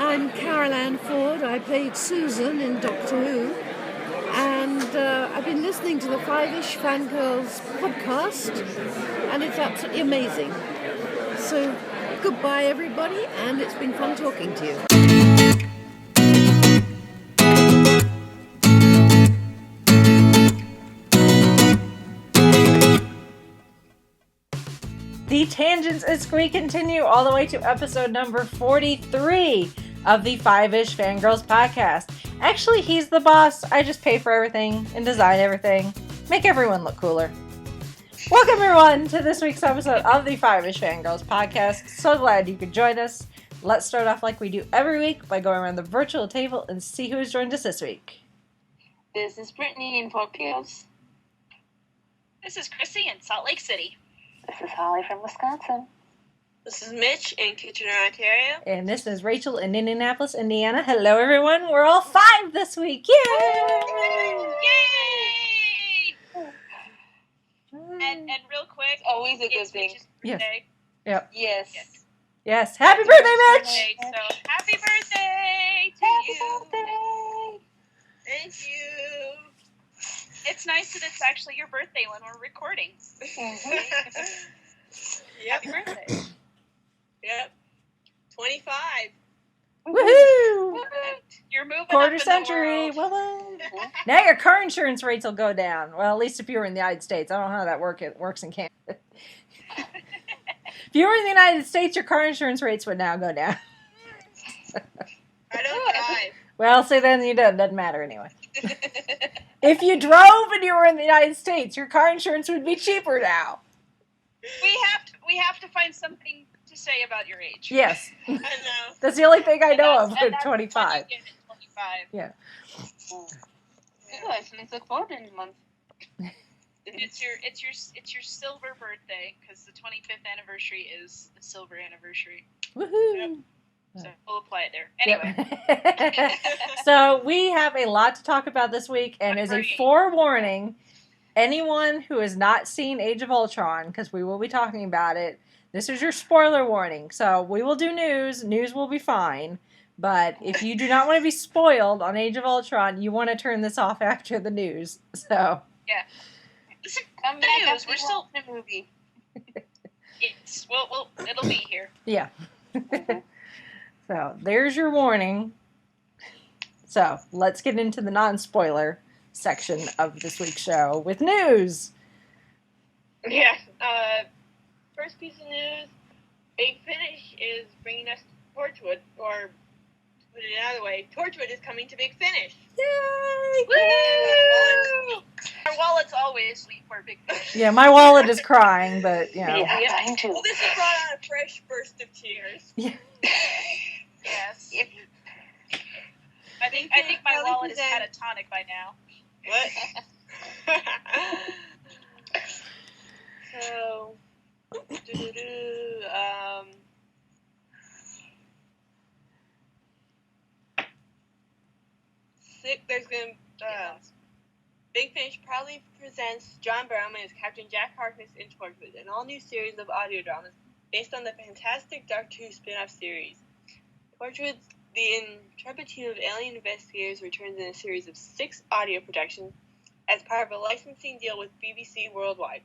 I'm Carol Ann Ford. I played Susan in Doctor Who. And I've been listening to the Five-ish Fangirls podcast, and it's absolutely amazing. So, goodbye everybody, and it's been fun talking to you. The tangents as we continue all the way to episode number 43 of the Five-ish Fangirls podcast. Actually, he's the boss. I just pay for everything and design everything. Make everyone look cooler. Welcome, everyone, to this week's episode of the Five-ish Fangirls podcast. So glad you could join us. Let's start off like we do every week by going around the virtual table and see who's joined us this week. This is Brittany in Vortex. This is Chrissy in Salt Lake City. This is Holly from Wisconsin. This is Mitch in Kitchener, Ontario. And this is Rachel in Indianapolis, Indiana. Hello, everyone. We're all five this week. Yay! Yay! And real quick, Always a good thing. Yes. Yep. Yes. Yes. Happy birthday, Mitch! So, happy birthday to you. Birthday. Thank you. It's nice that it's actually your birthday when we're recording. Yep. Happy birthday. Yep. 25. Woohoo! You're moving Quarter up century. in the world. Well, now your car insurance rates will go down. Well, at least if you were in the United States. I don't know how that works in Canada. If you were in the United States, your car insurance rates would now go down. I don't drive. Well, say then you don't. Doesn't matter anyway. If you drove and you were in the United States, your car insurance would be cheaper now. We have to find something to say about your age. Yes. I know. That's the only thing I know of And with that's 25. when you get it, 25. Yeah. Good. It's a quarter month. It's your silver birthday because the 25th anniversary is the silver anniversary. Woohoo! So we'll apply it there. Anyway. Yep. So we have a lot to talk about this week, and as a forewarning, anyone who has not seen Age of Ultron, because we will be talking about it, this is your spoiler warning. So we will do news. News will be fine. But if you do not want to be spoiled on Age of Ultron, you want to turn this off after the news. So Yeah. Listen, Come the back news. after We're still. watching the movie. It'll be here. yeah. So there's your warning. So let's get into the non-spoiler section of this week's show with news. Yeah. First piece of news, Big Finish is bringing us Torchwood, or to put it another way, Torchwood is coming to Big Finish. Yay! Woo! Our wallets always sleep for Big Fish. Yeah, my wallet is crying, but you know. Yeah, Yeah. mine too. Well, this has brought on a fresh burst of tears. Yeah. Yes. Yep. I think my wallet is catatonic by now. What? So, there's going Big Finish proudly presents John Barrowman as Captain Jack Harkness in Torchwood, an all-new series of audio dramas based on the fantastic Doctor Who spin-off series. Torchwood, the intrepid team of alien investigators, returns in a series of 6 audio productions as part of a licensing deal with BBC Worldwide.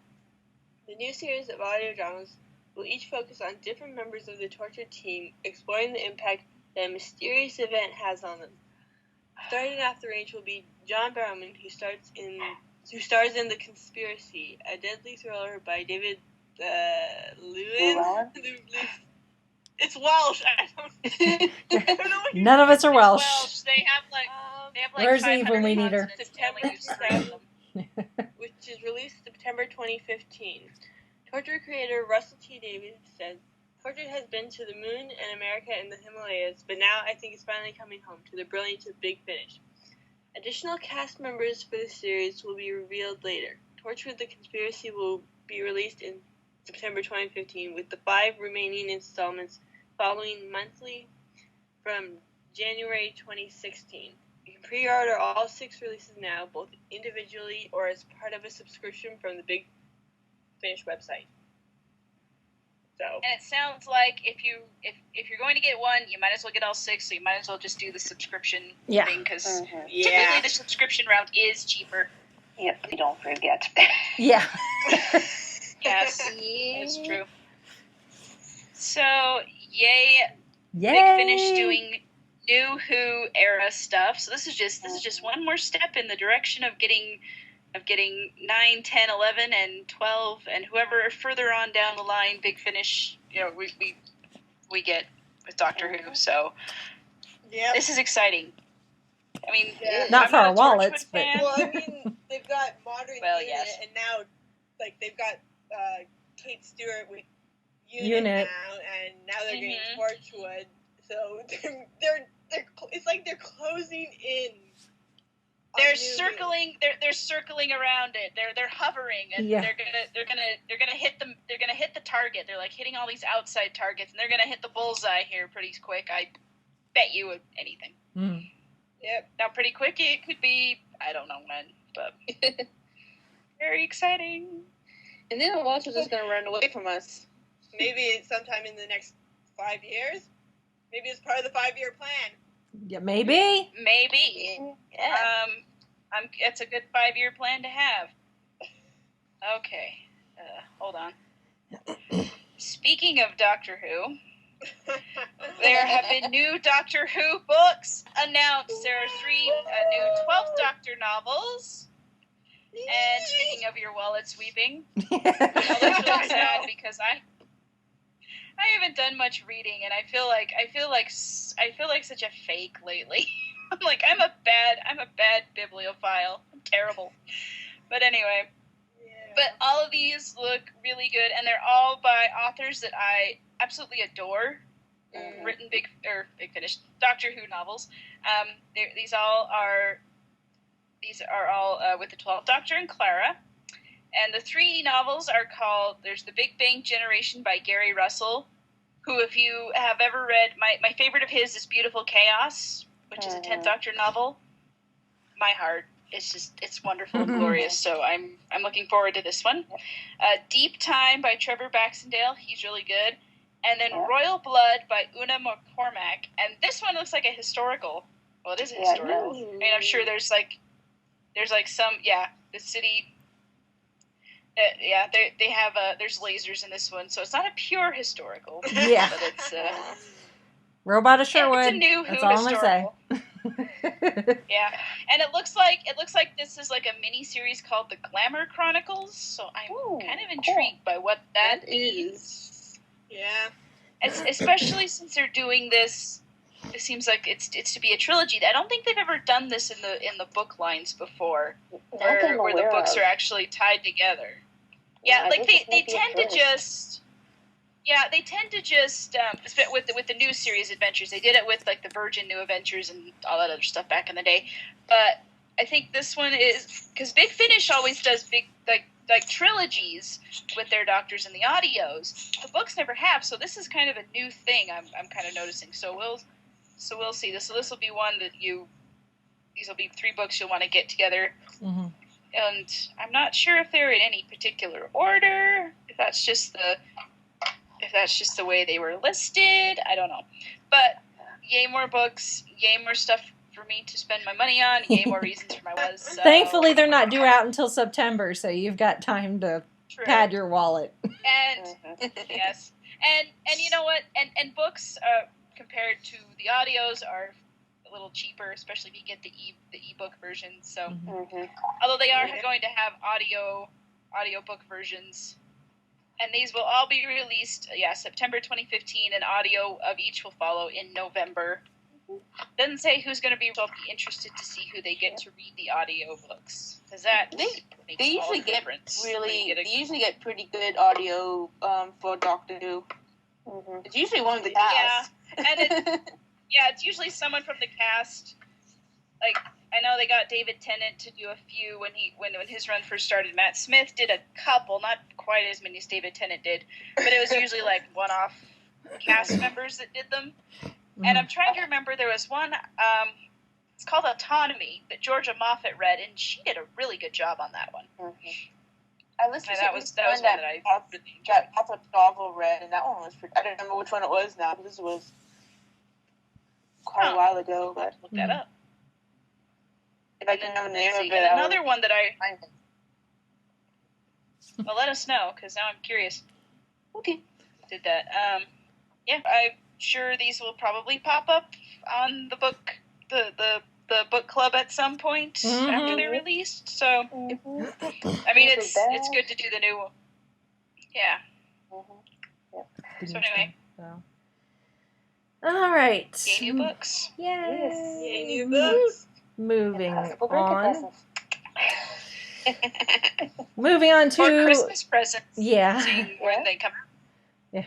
The new series of audio dramas will each focus on different members of the Torchwood team, exploring the impact that a mysterious event has on them. Starting off the range will be John Barrowman, who stars in The Conspiracy, a deadly thriller by David Llewellyn. It's Welsh. I don't know what None of us are Welsh. Welsh. They have like Where's 500 Eve when we need her? consonants, and we use 3 of them. which is released September 2015. Torchwood creator Russell T. Davies said, Torchwood has been to the moon and America and the Himalayas, but now I think it's finally coming home to the brilliance of Big Finish. Additional cast members for the series will be revealed later. Torchwood: The Conspiracy will be released in September 2015, with the 5 remaining installments following monthly from January 2016. You can pre-order all 6 releases now, both individually or as part of a subscription from the Big Finish website. So. And it sounds like if you're going to get one, you might as well get all 6. So you might as well just do the subscription thing because typically the subscription route is cheaper. Yep, we don't forget. Yeah. Yes, it's true. So yay! Big Finish doing new Who era stuff. So this is just one more step in the direction of getting 9, 10, 11, and 12, and whoever further on down the line, Big Finish, we get with Doctor Who. So this is exciting. I mean, not I'm for not our a wallets, Torchwood but fan. Well, I mean, they've got modern unit, yes. and now, like, they've got Kate Stewart with Unit. now, and now they're getting Torchwood. So they're it's like they're closing in. They're circling. They're circling around it. They're hovering, and they're gonna hit them. They're gonna hit the target. They're like hitting all these outside targets, and they're gonna hit the bullseye here pretty quick. I bet you anything. Mm. Yep. Now, pretty quick it could be. I don't know when, but very exciting. And then Walter's just gonna run away from us. Maybe it's sometime in the next 5 years. Maybe it's part of the 5-year plan. Yeah, maybe. Yeah. It's a good 5-year plan to have. Okay. Hold on. Speaking of Doctor Who, there have been new Doctor Who books announced. There are 3 new 12th Doctor novels. And speaking of your wallets weeping, well, that's really sad because I haven't done much reading, and I feel like such a fake lately. I'm a bad bibliophile. I'm terrible. But anyway, but all of these look really good, and they're all by authors that I absolutely adore. Written Big Finish Doctor Who novels. These are all with the 12th Doctor and Clara. And the 3 novels are called, there's The Big Bang Generation by Gary Russell, who, if you have ever read, my favorite of his is Beautiful Chaos, which is a 10th Doctor novel. My heart. It's wonderful and glorious, so I'm looking forward to this one. Deep Time by Trevor Baxendale, he's really good. And then Royal Blood by Una McCormack, and this one looks like a historical. Well, it is a historical. I mean, I'm sure there's some, the city... they have there's lasers in this one, so it's not a pure historical. Yeah, but it's Robot of Sherwood. It's a new Who That's all historical. I'm gonna say. Yeah, and it looks like this is like a mini series called The Glamour Chronicles. So I'm kind of intrigued by what that is. Yeah, especially since they're doing this. It seems like it's to be a trilogy. I don't think they've ever done this in the book lines before, where the books are actually tied together. Yeah, like they tend to just. Yeah, they tend to just with the new series Adventures. They did it with like the Virgin New Adventures and all that other stuff back in the day. But I think this one is because Big Finish always does big like trilogies with their Doctors and the audios. The books never have, so this is kind of a new thing. I'm kind of noticing. So we'll see. This will be one that these will be 3 books you'll want to get together. Mm-hmm. And I'm not sure if they're in any particular order. If that's just the way they were listed, I don't know. But yay more books, yay more stuff for me to spend my money on, yay more reasons for my was. So. Thankfully, they're not due out until September, so you've got time to pad your wallet. And yes, and you know what? And books compared to the audios are a little cheaper, especially if you get the ebook version. So, although they are going to have audiobook versions. And these will all be released, September 2015, and audio of each will follow in November. Doesn't say who's going to be. I'll be interested to see who they get to read the audio books, because that makes they usually all the difference. They usually get pretty good audio for Doctor Who. It's usually one of the cast. Yeah, and it's usually someone from the cast. Like I know they got David Tennant to do a few when his run first started. Matt Smith did a couple, not quite as many as David Tennant did, but it was usually like one-off cast members that did them. And I'm trying to remember, there was one, it's called Autonomy, that Georgia Moffat read, and she did a really good job on that one. I listened And to that was one that I really got a novel read, and that one was pretty. I don't remember which one it was now. This was quite a while ago, but look that up. if I can remember the name of it, And another one that well, let us know, because now I'm curious. Okay. Did that? Yeah, I'm sure these will probably pop up on the book, the book club at some point after they're released. So, I mean, it's good to do the new. Yeah. So anyway. All right. Yay, new books. Yay. Yay, new books. Moving Possible birthday on. presents. Moving on Or to Christmas presents. yeah. Seeing when they come out. Yeah.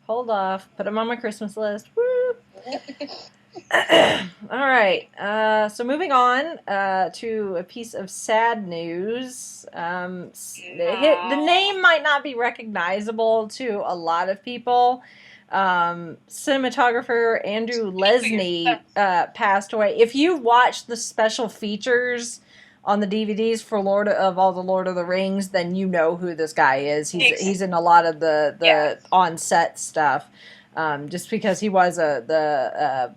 Hold off. Put them on my Christmas list. Woo. All right. So moving on to a piece of sad news. The name might not be recognizable to a lot of people. Cinematographer Andrew Lesney passed away. If you watch the special features on the DVDs for Lord of the Rings, then you know who this guy is. He's in a lot of the on set stuff. Just because he was the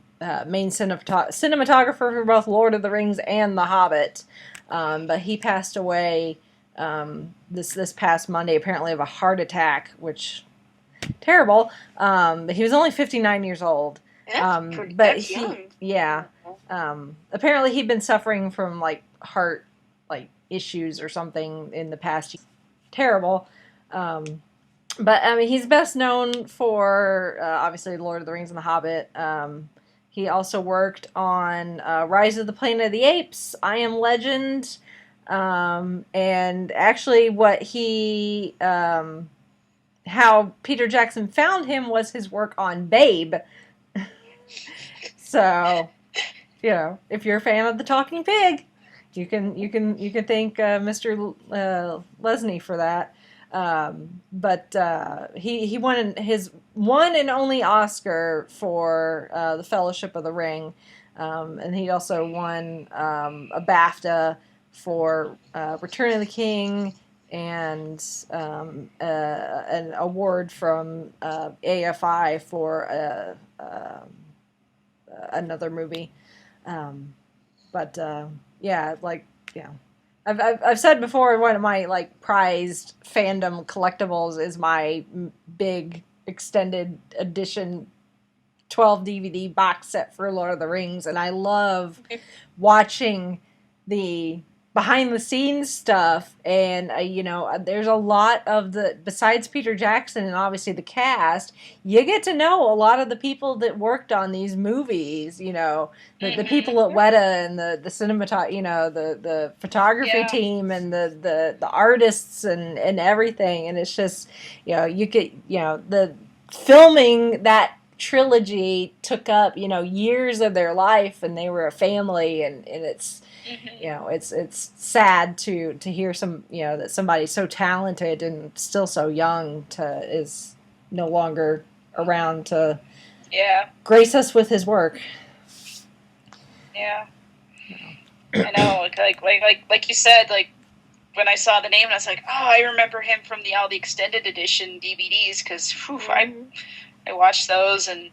main cinematographer for both Lord of the Rings and The Hobbit, but he passed away this past Monday, apparently of a heart attack, which terrible. But he was only 59 years old. That's young. Apparently he'd been suffering from heart issues or something in the past year. Terrible. But I mean, he's best known for obviously Lord of the Rings and The Hobbit. He also worked on Rise of the Planet of the Apes, I Am Legend, and actually what he how Peter Jackson found him was his work on Babe. So, if you're a fan of the Talking Pig, you can thank Mr. Lesney for that. But he won his one and only Oscar for The Fellowship of the Ring, and he also won a BAFTA for Return of the King and an award from AFI for another movie. I've said before, one of my prized fandom collectibles is my big extended edition 12 DVD box set for Lord of the Rings, and I love watching the behind the scenes stuff, and there's a lot of besides Peter Jackson and obviously the cast, you get to know a lot of the people that worked on these movies, the people at Weta and the the photography team and the artists and everything, and it's just you get the filming that trilogy took up years of their life, and they were a family, and it's it's sad to hear that somebody so talented and still so young is no longer around to grace us with his work. Yeah, I know. Like you said, when I saw the name, I was like, oh, I remember him from all the extended edition DVDs, because I watched those, and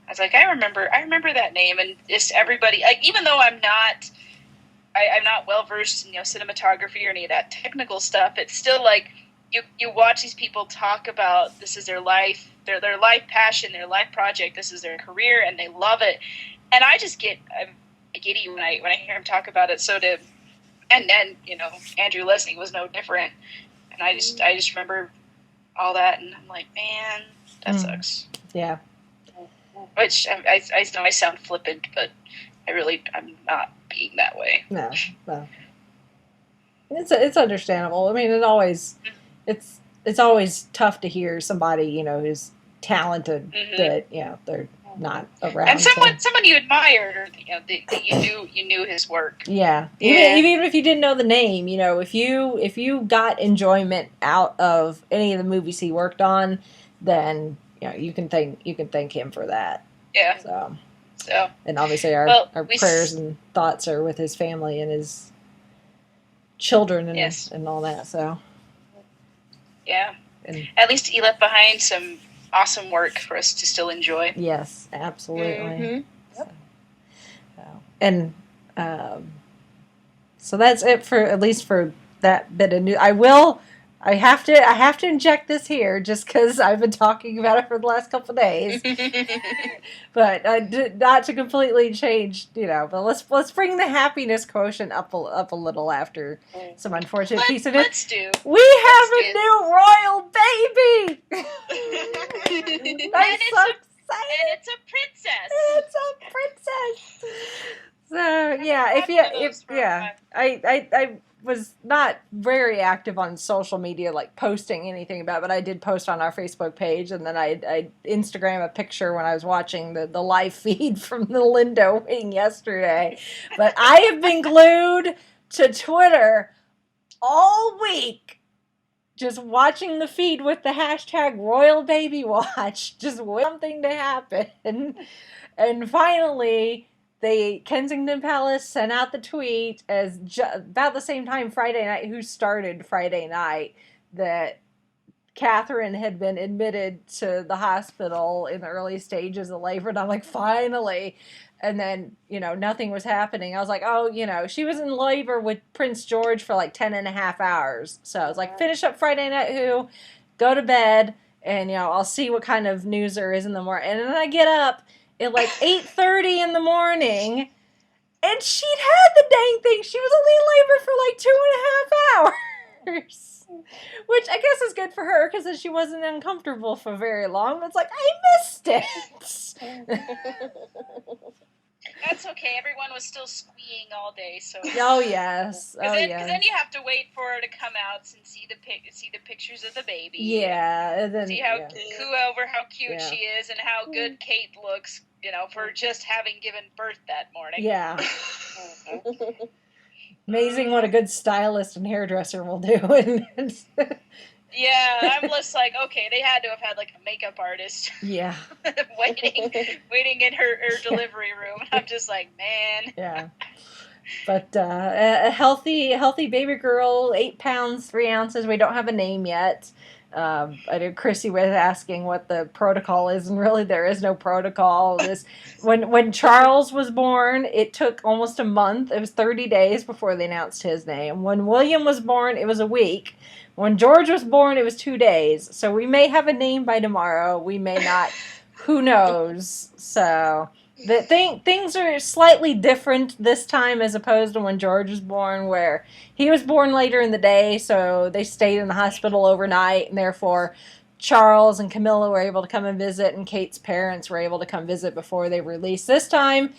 I was like, I remember that name, and just everybody, even though I'm not well versed in cinematography or any of that technical stuff, it's still you watch these people talk about this is their life, their life passion, their life project, this is their career, and they love it, and I just get giddy when I hear him talk about it. So and then Andrew Lesney was no different, and I just remember all that, and I'm like, man, that sucks. Yeah. Which I know I sound flippant, but I'm not being that way. No. It's understandable. I mean, it's always tough to hear somebody who's talented that they're not around. And someone you admired, or that you knew his work. Yeah. Even if you didn't know the name, if you got enjoyment out of any of the movies he worked on, then you can thank him for that. Yeah. So and obviously our prayers and thoughts are with his family and his children and all that. So Yeah. And at least he left behind some awesome work for us to still enjoy. yes, absolutely. Mhm. And so that's it for at least for that bit of news. I have to inject this here just because I've been talking about it for the last couple of days. But not to completely change, but let's bring the happiness quotient up a little after some unfortunate piece of it. Let's do. We have a new royal baby. I'm so excited. And it's a princess. It's a princess. So yeah, I was not very active on social media, like posting anything about it, but I did post on our Facebook page, and then I Instagram a picture when I was watching the live feed from the Lindo wing yesterday. But I have been glued to Twitter all week, just watching the feed with the hashtag Royal Baby Watch, just waiting for something to happen. And finally, the Kensington Palace sent out the tweet about the same time Friday night, who started Friday night, that Catherine had been admitted to the hospital in the early stages of labor. And I'm like, finally. And then, nothing was happening. I was like, oh, she was in labor with Prince George for like 10 and a half hours. So I was like, finish up Friday Night Who, go to bed, and, I'll see what kind of news there is in the morning. And then I get up at like 8:30 in the morning, and she'd had the dang thing. She was only in labor for like 2.5 hours. Which I guess is good for her, because then she wasn't uncomfortable for very long. It's like, I missed it. That's okay. Everyone was still squeeing all day, so. Oh yes. Because then you have to wait for her to come out and see the pictures of the baby. Yeah, and then see how cute she is, and how good Kate looks. For just having given birth that morning. Yeah. Amazing what a good stylist and hairdresser will do. Yeah, I'm just like, okay, they had to have had like a makeup artist. Yeah. waiting in her delivery room. I'm just like, man. Yeah. But a healthy baby girl, 8 pounds, 3 ounces. We don't have a name yet. I know Chrissy was asking what the protocol is, and really there is no protocol. When Charles was born, it took almost a month. It was 30 days before they announced his name. When William was born, it was a week. When George was born, it was 2 days. So we may have a name by tomorrow. We may not. Who knows? So things are slightly different this time as opposed to when George was born, where he was born later in the day, so they stayed in the hospital overnight, and therefore Charles and Camilla were able to come and visit, and Kate's parents were able to come visit before they were released. This time,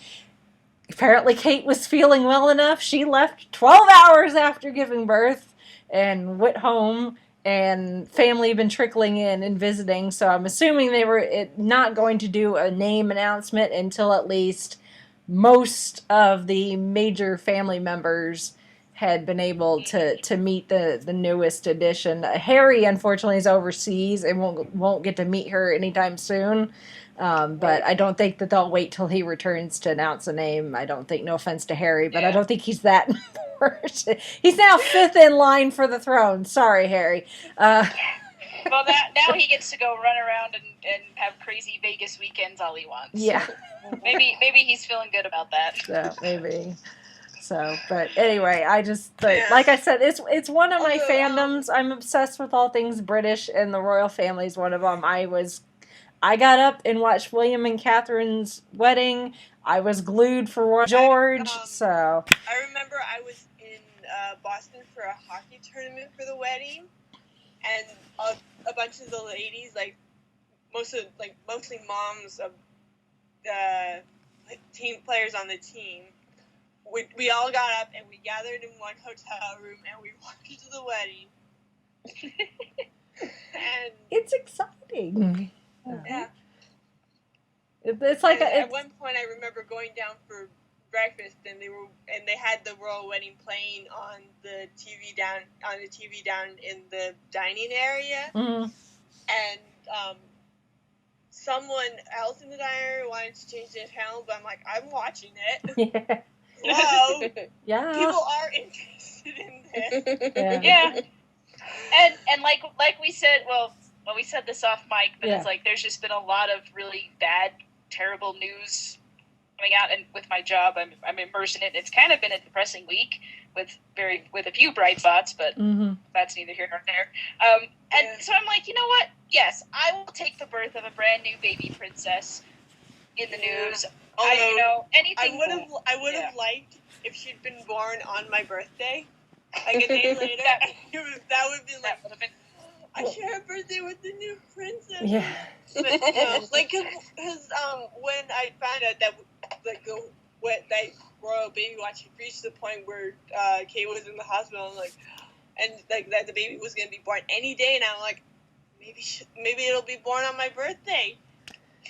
apparently Kate was feeling well enough. She left 12 hours after giving birth and went home, and family have been trickling in and visiting, so I'm assuming they were not going to do a name announcement until at least most of the major family members had been able to meet the newest addition. Harry, unfortunately, is overseas and won't get to meet her anytime soon. But I don't think that they'll wait till he returns to announce a name. I don't think, no offense to Harry, but I don't think he's that important. He's now 5th in line for the throne. Sorry, Harry. Well, now he gets to go run around and have crazy Vegas weekends all he wants. Yeah. Maybe he's feeling good about that. So, maybe. So, but anyway, like I said, it's one of my fandoms. I'm obsessed with all things British, and the royal family is one of them. I got up and watched William and Catherine's wedding. I was glued for Royal George, so. I remember I was in Boston for a hockey tournament for the wedding, and a bunch of the ladies, mostly moms of team players on the team, we all got up and we gathered in one hotel room and we watched the wedding. And it's exciting. Yeah. It's like at one point I remember going down for breakfast, and they had the royal wedding playing on the TV down in the dining area. Mm-hmm. And someone else in the diner wanted to change the channel, but I'm like, I'm watching it. Yeah. Wow. Yeah. People are interested in this. Yeah. And like we said, well, we said this off mic, but Yeah. it's like there's just been a lot of really bad, terrible news coming out, and with my job, I'm immersed in it. It's kind of been a depressing week with a few bright spots, but that's neither here nor there. And so I'm like, you know what? Yes, I will take the birth of a brand new baby princess in the news. Anything. I would have liked if she'd been born on my birthday, like a day later. that would be like, I share a birthday with the new princess. Yeah. But, like, because when I found out that that royal baby watch reached the point where Kate was in the hospital, and that the baby was gonna be born any day, and I'm like, maybe it'll be born on my birthday.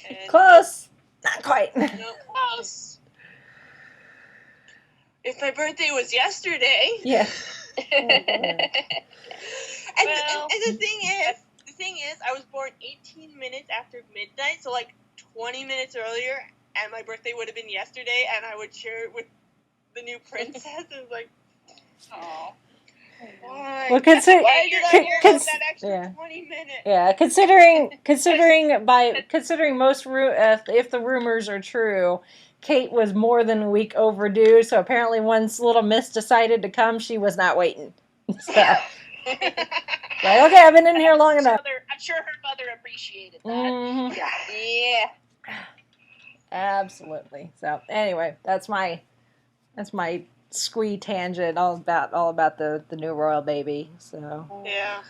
And Close. Not quite. Close. If my birthday was yesterday. Yeah. And the thing is, I was born 18 minutes after midnight, so 20 minutes earlier, and my birthday would have been yesterday, and I would share it with the new princess. It was oh. Why? Well, Why did I hear about that extra 20 minutes? Yeah, considering most if the rumors are true, Kate was more than a week overdue. So apparently, once little Miss decided to come, she was not waiting. So, okay, I've been in here long enough. I'm sure her mother appreciated that. Mm-hmm. Yeah. Absolutely. So anyway, that's my squee tangent all about the new royal baby. So yeah,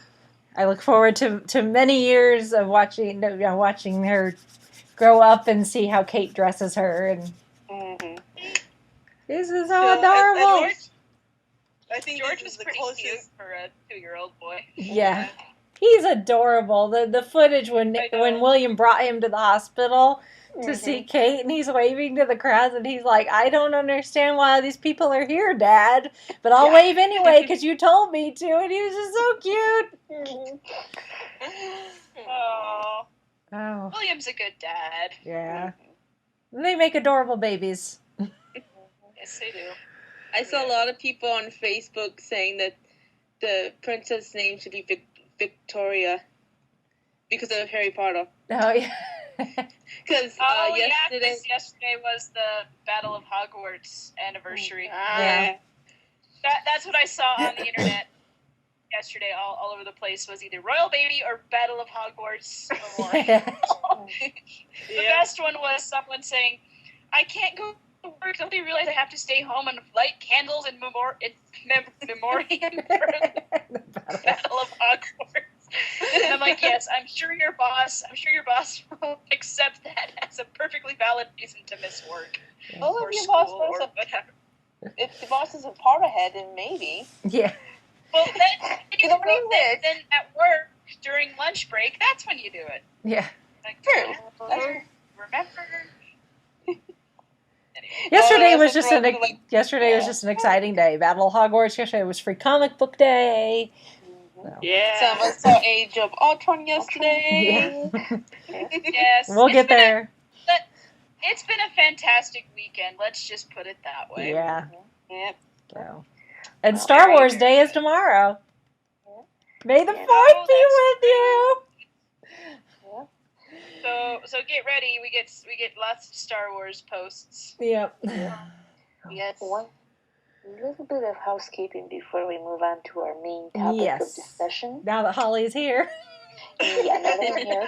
I look forward to many years of watching her grow up and see how Kate dresses her, and this is so adorable. I think George was pretty cute for a 2-year-old boy. Yeah, he's adorable. The footage when William brought him to the hospital to see Kate, and he's waving to the crowds, and he's like, I don't understand why these people are here, Dad, but I'll wave anyway because you told me to, and he was just so cute. Oh. William's a good dad. Yeah. They make adorable babies. Yes, they do. I saw a lot of people on Facebook saying that the princess name should be Victoria because of Harry Potter. Oh, yeah. Because yesterday was the Battle of Hogwarts anniversary. Yeah. That's what I saw on the internet yesterday. All over the place was either Royal Baby or Battle of Hogwarts Memorial. The best one was someone saying, I can't go to work. Don't they realize I have to stay home and light candles in memoriam for the Battle of Hogwarts? And I'm like, yes, I'm sure your boss will accept that as a perfectly valid reason to miss work. Well, or if your school boss or whatever. If the boss is a Potterhead, then maybe. Yeah. Well, then at work during lunch break, that's when you do it. Yeah. Like, True. Remember? Yesterday was just an exciting day. Battle of Hogwarts. Yesterday was Free Comic Book Day. So. Yeah. Some of us saw Age of Ultron yesterday. Yeah. Yes. We'll get there. It's been a fantastic weekend. Let's just put it that way. Yeah. Yep. So. And Star Wars Day is tomorrow. May the 4th be with you. So get ready. We get lots of Star Wars posts. Yep. Yes. One little bit of housekeeping before we move on to our main topic of discussion. Now that Holly's here. Yeah, now that I'm here.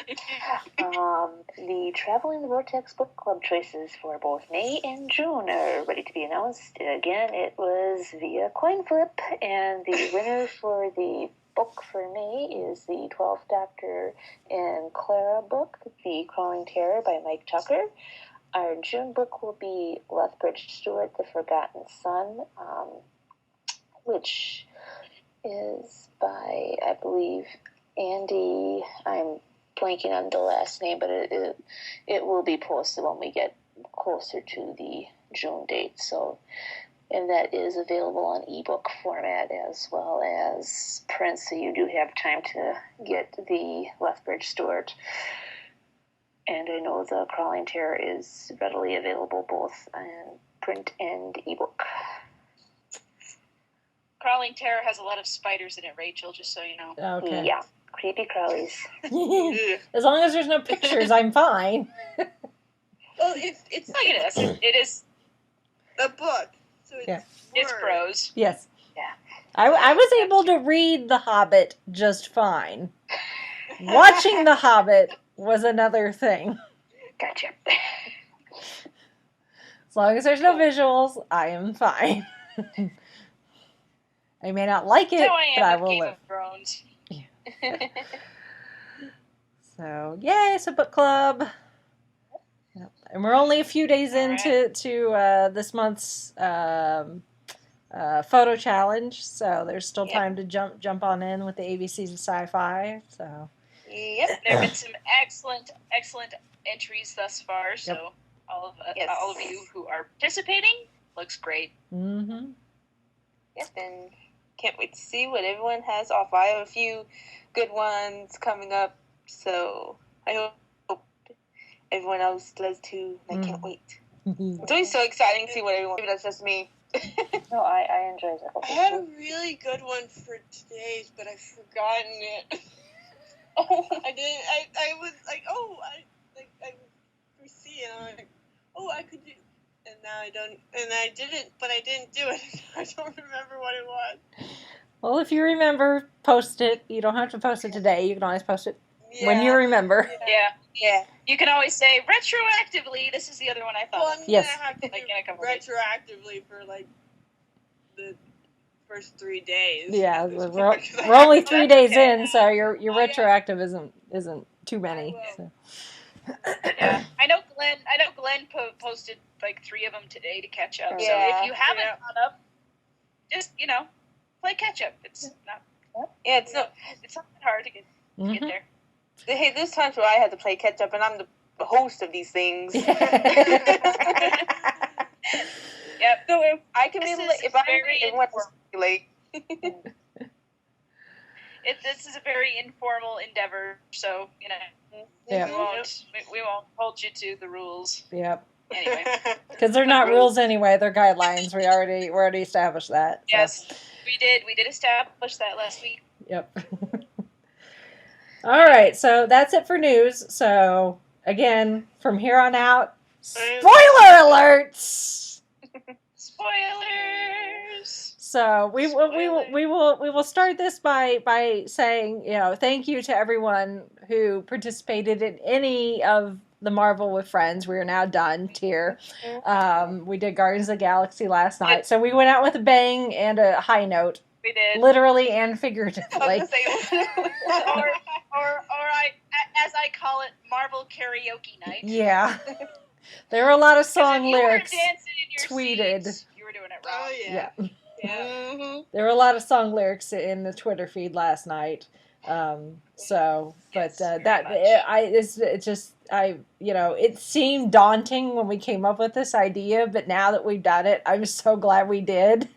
The Traveling the Vortex book club choices for both May and June are ready to be announced. Again, it was via coin flip, and the winner for the book for May is the 12th Doctor and Clara book, The Crawling Terror by Mike Tucker. Our June book will be Lethbridge Stewart, The Forgotten Son, which is by, I believe, Andy. I'm blanking on the last name, but it will be posted when we get closer to the June date. So, and that is available on ebook format as well as print, so you do have time to get the Lethbridge Stewart. And I know the Crawling Terror is readily available both in print and ebook. Crawling Terror has a lot of spiders in it, Rachel, just so you know. Okay. Yeah, creepy crawlies. As long as there's no pictures, I'm fine. Well, it's Look at this. It is. a book, so it's Yeah. It's words. prose. Yes. Yeah. I was able to read The Hobbit just fine. Watching The Hobbit was another thing. Gotcha. As long as there's no visuals, I am fine. I may not like it, So I but I am with will Game live. of Thrones. So, yay, it's a book club. Yep. And we're only a few days into this month's photo challenge, so there's still time to jump on in with the ABCs of sci-fi. So, Yep, there have been some excellent entries thus far. So Yep. all of you who are participating, looks great. mm-hmm. Yep, and can't wait to see what everyone has off. I have a few good ones coming up, so I hope everyone else does too. I can't wait. It's always so exciting to see what everyone. Maybe that's just me. No, I enjoyed it. I had a really good one for today's, but I've forgotten it. I didn't. I was like, I foresee, and I'm like, I could do, and now I don't, and I didn't, but I didn't do it. I don't remember what it was. Well, if you remember, post it. You don't have to post it today. You can always post it when you remember. Yeah. You can always say retroactively. This is the other one I thought. Well, I'm of. Yes. gonna have to Like do in a couple days. retroactively for like the first 3 days. Yeah, at this we're point, 'cause I only haven't 3 done days it. in, so your Oh, yeah. retroactive isn't too many. I So. Yeah, I know Glenn posted like 3 of them today to catch up. So Yeah. if you haven't caught up, just play catch up. It's not. Yeah, it's not. It's not that hard to get Mhm. there. Hey, there's times where I had to play catch up, and I'm the host of these things. Yep. So if I can be This late, is if I'm very everyone else can be late. This is a very informal endeavor, so Yeah. we won't hold you to the rules. Yep. Anyway, Because they're not rules anyway; they're guidelines. We already established that. So. yes, we did establish that last week. Yep. All right, so that's it for news. So again, from here on out, spoiler alerts. Spoilers. So we will start this by saying, thank you to everyone who participated in any of the Marvel with Friends. We are now done tier. We did Guardians of the Galaxy last night, so we went out with a bang and a high note, We did. literally and figuratively. or as I call it, Marvel karaoke night. Yeah, there were a lot of 'Cause song if you lyrics were dancing in your tweeted. seats, you were doing it wrong. Oh yeah. Yeah. Yeah. There were a lot of song lyrics in the Twitter feed last night. It seemed daunting when we came up with this idea, but now that we've done it, I'm so glad we did.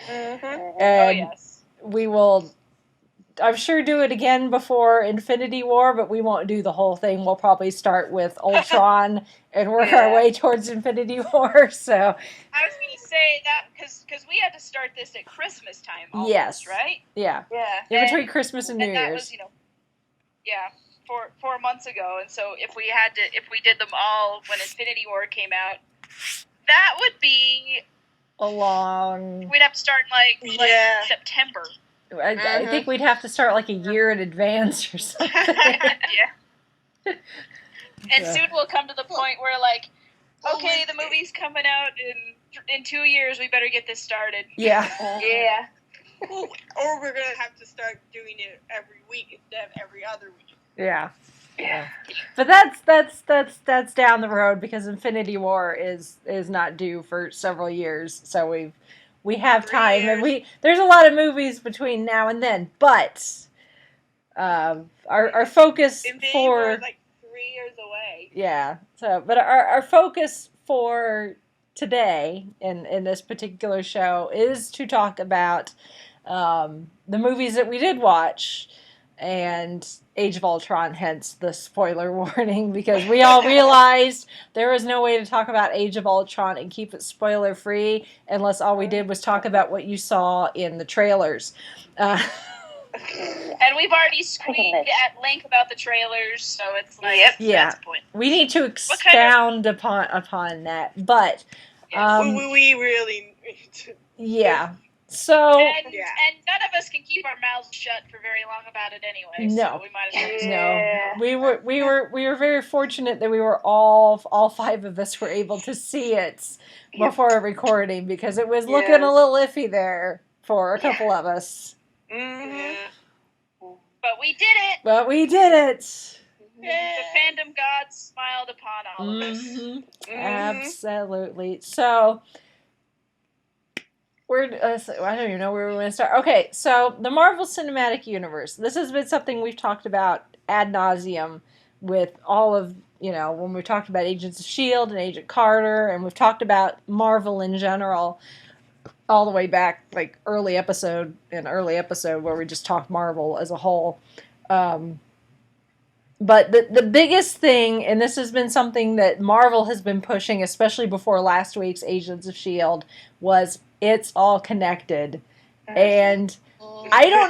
Oh And yes. we will, I'm sure, do it again before Infinity War, but we won't do the whole thing. We'll probably start with Ultron and work our way towards Infinity War. So I was going to say that because we had to start this at Christmas time almost, Yes. right? yeah, Yeah. in between Christmas and New that Year's. was, 4 months ago. And so if we did them all when Infinity War came out, that would be, We'd have to start in like September. I think we'd have to start like a year in advance or something. Yeah. And soon we'll come to the point where okay, the movie's coming out in 2 years, we better get this started. Yeah. Yeah. Or we're gonna have to start doing it every week instead of every other week. Yeah. But that's down the road because Infinity War is not due for several years, so we have 3 time, years. and there's a lot of movies between now and then. But our focus Infinity for War is like 3 years away. but our focus for today in this particular show is to talk about the movies that we did watch and Age of Ultron, hence the spoiler warning, because we all realized there was no way to talk about Age of Ultron and keep it spoiler free unless all we did was talk about what you saw in the trailers. And we've already screamed at length about the trailers, so it's like, yeah, that's a point. We need to expound upon that, but we really need to. Yeah. So and none of us can keep our mouths shut for very long about it anyway. No, so we might as well. No, we were very fortunate that we were all five of us were able to see it before recording, because it was looking a little iffy there for a couple of us. Yeah. But we did it. The fandom gods smiled upon all of us. Absolutely. So. I don't even know where we want to start. Okay, so the Marvel Cinematic Universe. This has been something we've talked about ad nauseum with all of, when we talked about Agents of S.H.I.E.L.D. and Agent Carter, and we've talked about Marvel in general all the way back, like early episode where we just talked Marvel as a whole. But the biggest thing, and this has been something that Marvel has been pushing, especially before last week's Agents of S.H.I.E.L.D., was it's all connected. And I don't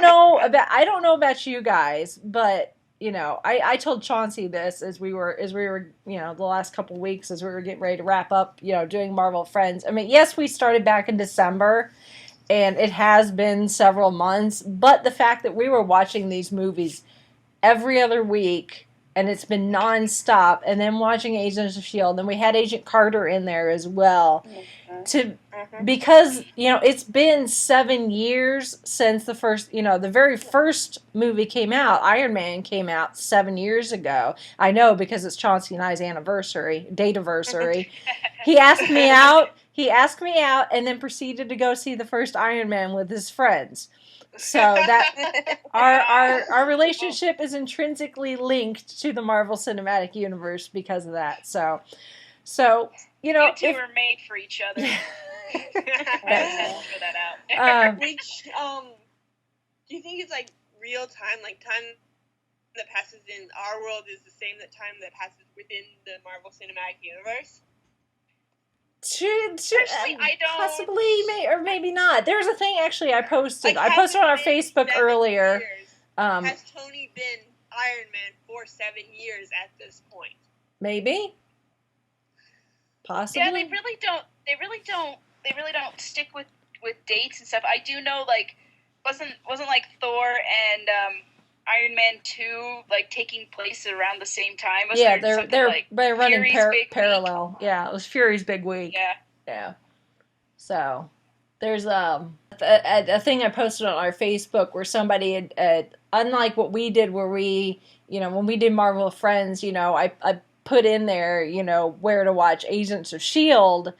know about you guys, but I told Chauncey this as we were the last couple of weeks as we were getting ready to wrap up, doing Marvel Friends. I mean, yes, we started back in December and it has been several months, but the fact that we were watching these movies every other week, and it's been nonstop, and then watching Agents of S.H.I.E.L.D., and we had Agent Carter in there as well, because, it's been 7 years since the first, the very first movie came out. Iron Man came out 7 years ago. I know, because it's Chauncey and I's date-anniversary. He asked me out, and then proceeded to go see the first Iron Man with his friends. So that our relationship is intrinsically linked to the Marvel Cinematic Universe because of that. So you two were made for each other. Figure that out. Which do you think it's like real time, like time that passes in our world is the same that time that passes within the Marvel Cinematic Universe? I don't. Possibly, or maybe not. There's a thing actually I posted. I posted on our Facebook earlier. Has Tony been Iron Man for 7 years at this point? Maybe. Possibly. Yeah, they really don't stick with dates and stuff. I do know, like, wasn't like Thor and Iron Man 2 like taking place around the same time? They're running parallel. Week? Yeah, it was Fury's big week. Yeah. So there's a thing I posted on our Facebook where somebody had, unlike what we did, where we, when we did Marvel Friends, I put in there, where to watch Agents of S.H.I.E.L.D.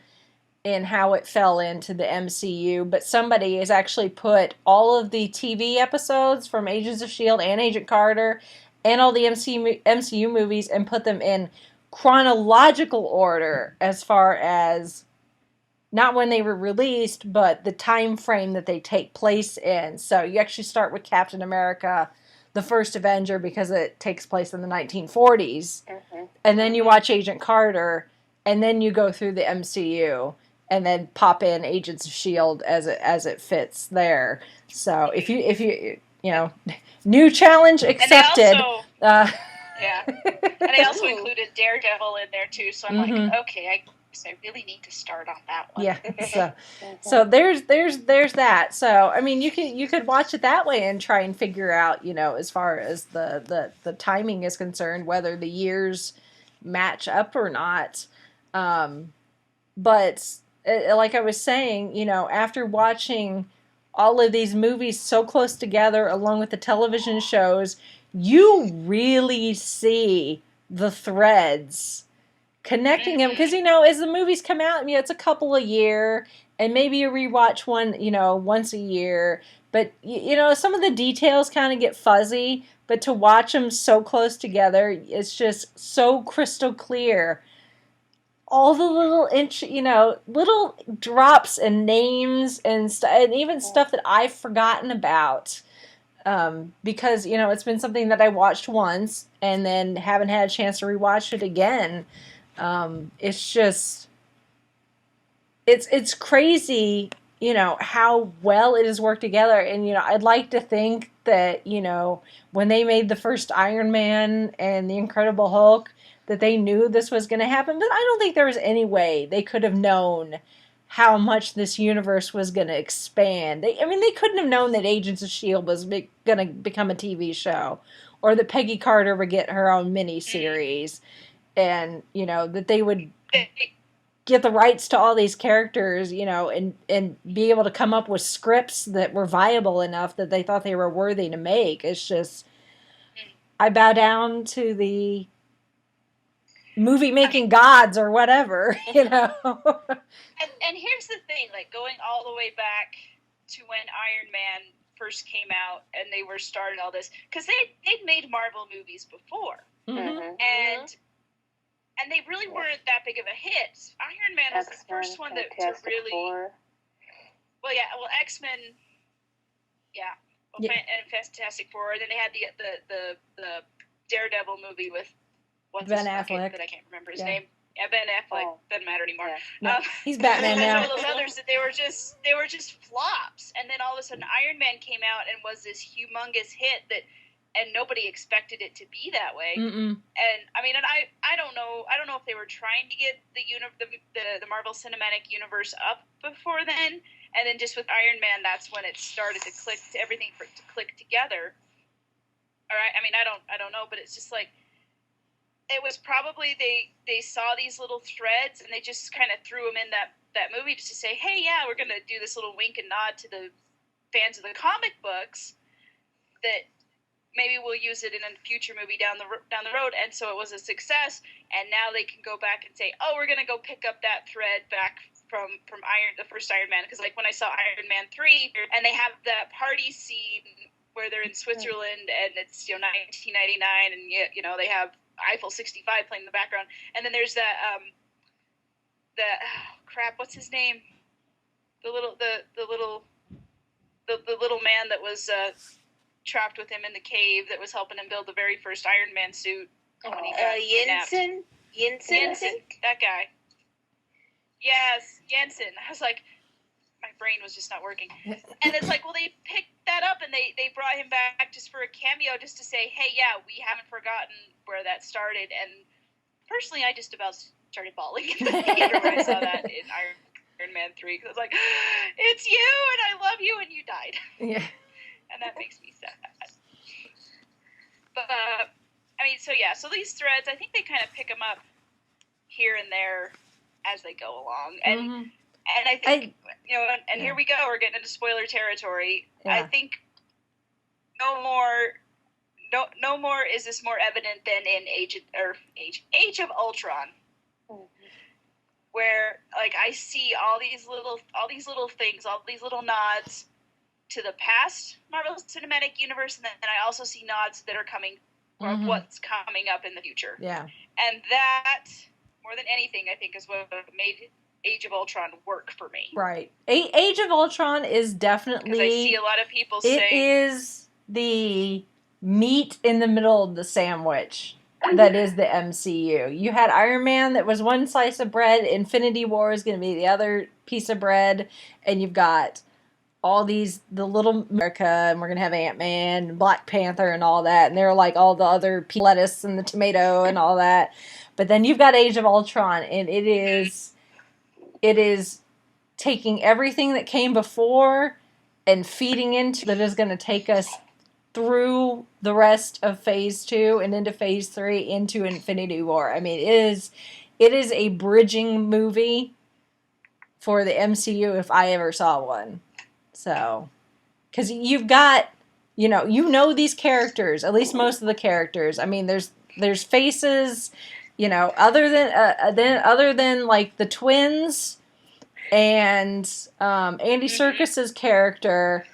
and how it fell into the MCU, but somebody has actually put all of the TV episodes from Agents of S.H.I.E.L.D. and Agent Carter and all the MCU movies and put them in chronological order as far as not when they were released, but the time frame that they take place in. So you actually start with Captain America, the first Avenger, because it takes place in the 1940s, and then you watch Agent Carter, and then you go through the MCU, and then pop in Agents of S.H.I.E.L.D. as it fits there. So if you new challenge accepted. And they also included Daredevil in there too. So I'm like, okay, I guess I really need to start on that one. Yeah. So there's that. So I mean, you could watch it that way and try and figure out, as far as the timing is concerned, whether the years match up or not. But like I was saying, after watching all of these movies so close together, along with the television shows, you really see the threads connecting them. Because, as the movies come out, it's a couple a year, and maybe you rewatch one, once a year. But, some of the details kind of get fuzzy, but to watch them so close together, it's just so crystal clear. All the little little drops and names and even stuff that I've forgotten about. because, it's been something that I watched once and then haven't had a chance to rewatch it again. It's just, it's crazy, how well it has worked together. And, I'd like to think that, when they made the first Iron Man and the Incredible Hulk, that they knew this was going to happen. But I don't think there was any way they could have known how much this universe was going to expand. They couldn't have known that Agents of S.H.I.E.L.D. was going to become a TV show, or that Peggy Carter would get her own miniseries, and, that they would get the rights to all these characters, and be able to come up with scripts that were viable enough that they thought they were worthy to make. It's just, I bow down to the movie-making gods or whatever, And here's the thing, like, going all the way back to when Iron Man first came out and they were starting all this, because they'd made Marvel movies before, and they really weren't that big of a hit. Iron Man was the first one to really... Well, X-Men, and Fantastic Four, and then they had the Daredevil movie with Ben Affleck. That I can't remember his name. Yeah, Ben Affleck doesn't matter anymore. No, he's Batman now. Some of those others that they were just flops, and then all of a sudden Iron Man came out and was this humongous hit and nobody expected it to be that way. Mm-mm. And I don't know if they were trying to get the Marvel Cinematic Universe up before then, and then just with Iron Man, that's when it started to click, to everything for it to click together. All right, I don't know, but it's just like, it was probably they saw these little threads and they just kind of threw them in that movie just to say, hey, yeah, we're going to do this little wink and nod to the fans of the comic books that maybe we'll use it in a future movie down the road. And so it was a success, and now they can go back and say, oh, we're going to go pick up that thread back from the first Iron Man. Because like when I saw Iron Man 3 and they have that party scene where they're in Switzerland and it's 1999 and they have Eiffel 65 playing in the background, and then there's that what's his name, the little man that was trapped with him in the cave that was helping him build the very first Iron Man suit. Jensen, that guy. Yes, Jensen. I was like, my brain was just not working. And it's like, well, they picked that up and they brought him back just for a cameo, just to say, hey, yeah, we haven't forgotten where that started. And personally, I just about started bawling in the theater when I saw that in Iron Man 3, because I was like, it's you, and I love you, and you died. Yeah. And that makes me sad. But, so these threads, I think they kind of pick them up here and there as they go along. And and I think, here we go, we're getting into spoiler territory. Yeah. I think no more is this more evident than in Age of Ultron. Where, like, I see all these little things, all these little nods to the past Marvel Cinematic Universe, and then I also see nods that are coming, or what's coming up in the future. Yeah. And that, more than anything, I think is what made Age of Ultron work for me. Right. Age of Ultron is definitely... Because I see a lot of people say... It is the meat in the middle of the sandwich that is the MCU. You had Iron Man that was one slice of bread. Infinity War is going to be the other piece of bread. And you've got all the little America, and we're going to have Ant-Man and Black Panther and all that. And they're like all the other lettuce and the tomato and all that. But then you've got Age of Ultron, and it is taking everything that came before and feeding into that is going to take us through the rest of Phase 2 and into Phase 3 into Infinity War. I mean, it is a bridging movie for the MCU if I ever saw one. So, because you've got, you know these characters, at least most of the characters. I mean, there's faces, other than like the twins and Andy Serkis's character,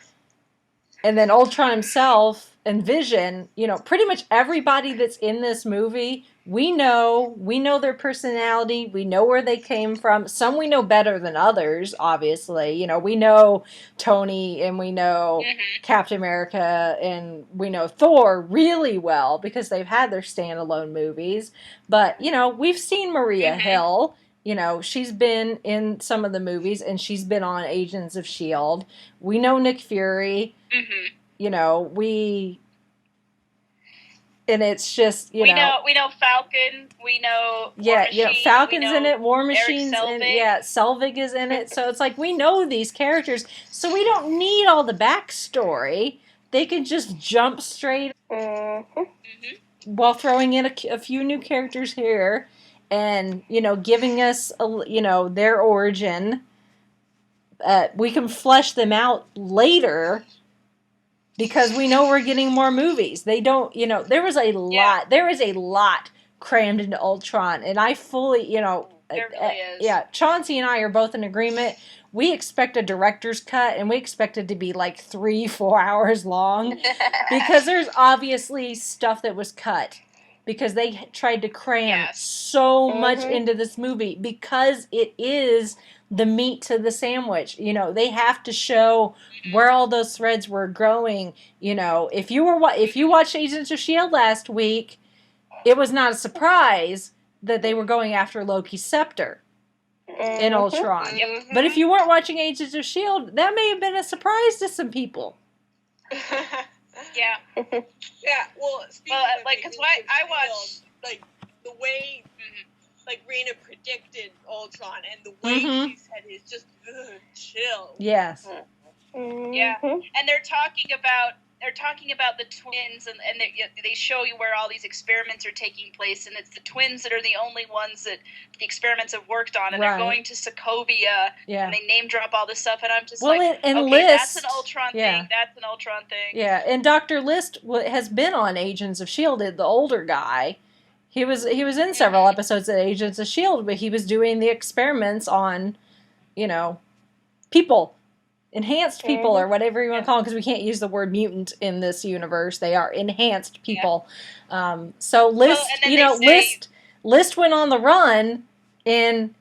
and then Ultron himself and Vision. Pretty much everybody that's in this movie we know their personality, we know where they came from. Some we know better than others, obviously. You know, we know Tony and we know Captain America and we know Thor really well because they've had their standalone movies. But, you know, we've seen Maria Hill. You know, she's been in some of the movies and she's been on Agents of S.H.I.E.L.D. We know Nick Fury. You know, and it's just, you know. We know Falcon. We know War Machine. Yeah, Falcon's in it. War Eric Machine's in it. Selvig. Yeah, Selvig is in it. So it's like we know these characters, so we don't need all the backstory. They can just jump straight while throwing in a few new characters here, and you know, giving us their origin. We can flesh them out later. Because we know we're getting more movies. They don't, you know, there is a lot crammed into Ultron. And I fully, you know, there really is. Yeah, Chauncey and I are both in agreement. We expect a director's cut and we expect it to be like 3-4 hours long. Because there's obviously stuff that was cut. Because they tried to cram so much into this movie. Because it is the meat to the sandwich. You know, they have to show where all those threads were growing. You know, if you watched Agents of S.H.I.E.L.D. last week, it was not a surprise that they were going after Loki's scepter in Ultron. But if you weren't watching Agents of S.H.I.E.L.D., that may have been a surprise to some people. Yeah. Yeah, well, like, because I watched, like, the way, like, Raina predicted Ultron, and the way she said it is just, chill. Yes. Yeah, and they're talking about the twins, and they show you where all these experiments are taking place, and it's the twins that are the only ones that the experiments have worked on, and they're going to Sokovia, and they name drop all this stuff, and I'm just that's an Ultron thing, that's an Ultron thing. Yeah, and Dr. List has been on Agents of S.H.I.E.L.D., the older guy. He was in several episodes of Agents of S.H.I.E.L.D., but he was doing the experiments on, you know, people. Enhanced people, or whatever you want to call them, because we can't use the word mutant in this universe. They are enhanced people. So List went on the run in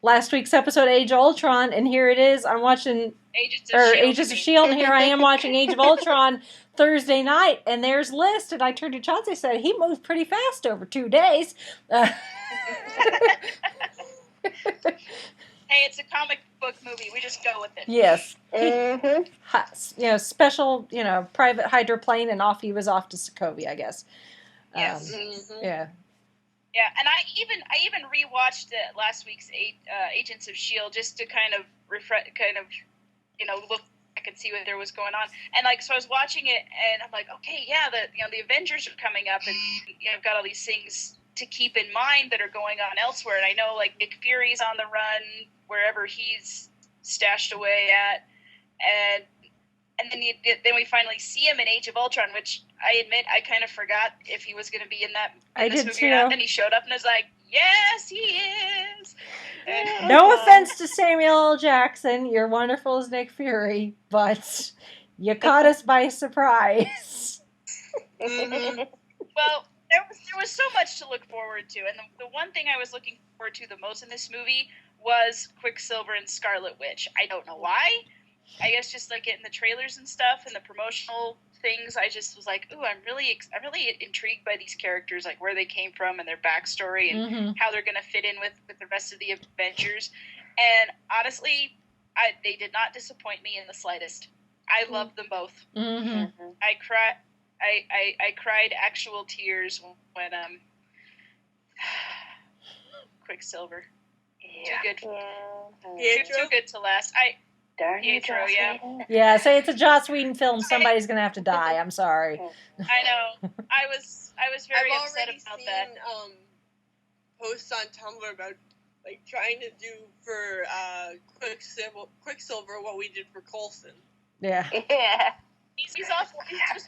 last week's episode of Age of Ultron, and here it is. I'm watching Agents of S.H.I.E.L.D., and here I am watching Age of Ultron Thursday night, and there's List, and I turned to Chauncey and said, he moved pretty fast over 2 days. Hey, it's a comic book movie. We just go with it. Yes. You know, special, you know, private hydroplane, and he was off to Sokovia, I guess. Yes. Yeah. Yeah, and I even rewatched last week's Agents of S.H.I.E.L.D. just to kind of look back and see what there was going on. And like, so I was watching it, and I'm like, okay, yeah, the Avengers are coming up, and I've got all these things to keep in mind that are going on elsewhere. And I know, like, Nick Fury's on the run wherever he's stashed away at, and then we finally see him in Age of Ultron, which I admit I kind of forgot if he was going to be in this movie or not. Then he showed up and I was like, yes, he is. No offense to Samuel L. Jackson, you're wonderful as Nick Fury, but you caught us by surprise. Well, there was so much to look forward to, and the one thing I was looking forward to the most in this movie was Quicksilver and Scarlet Witch. I don't know why. I guess just like getting the trailers and stuff and the promotional things, I just was like, ooh, I'm really intrigued by these characters, like where they came from and their backstory and how they're going to fit in with the rest of the Avengers. And honestly, they did not disappoint me in the slightest. I loved them both. I cried actual tears when Quicksilver. Yeah. Too good to last. Pietro, yeah. Yeah, say it's a Joss Whedon film. Somebody's gonna have to die. I'm sorry. I know. I was very upset about that. I've already seen posts on Tumblr about like trying to do for Quicksilver what we did for Coulson. Yeah. Yeah. He's just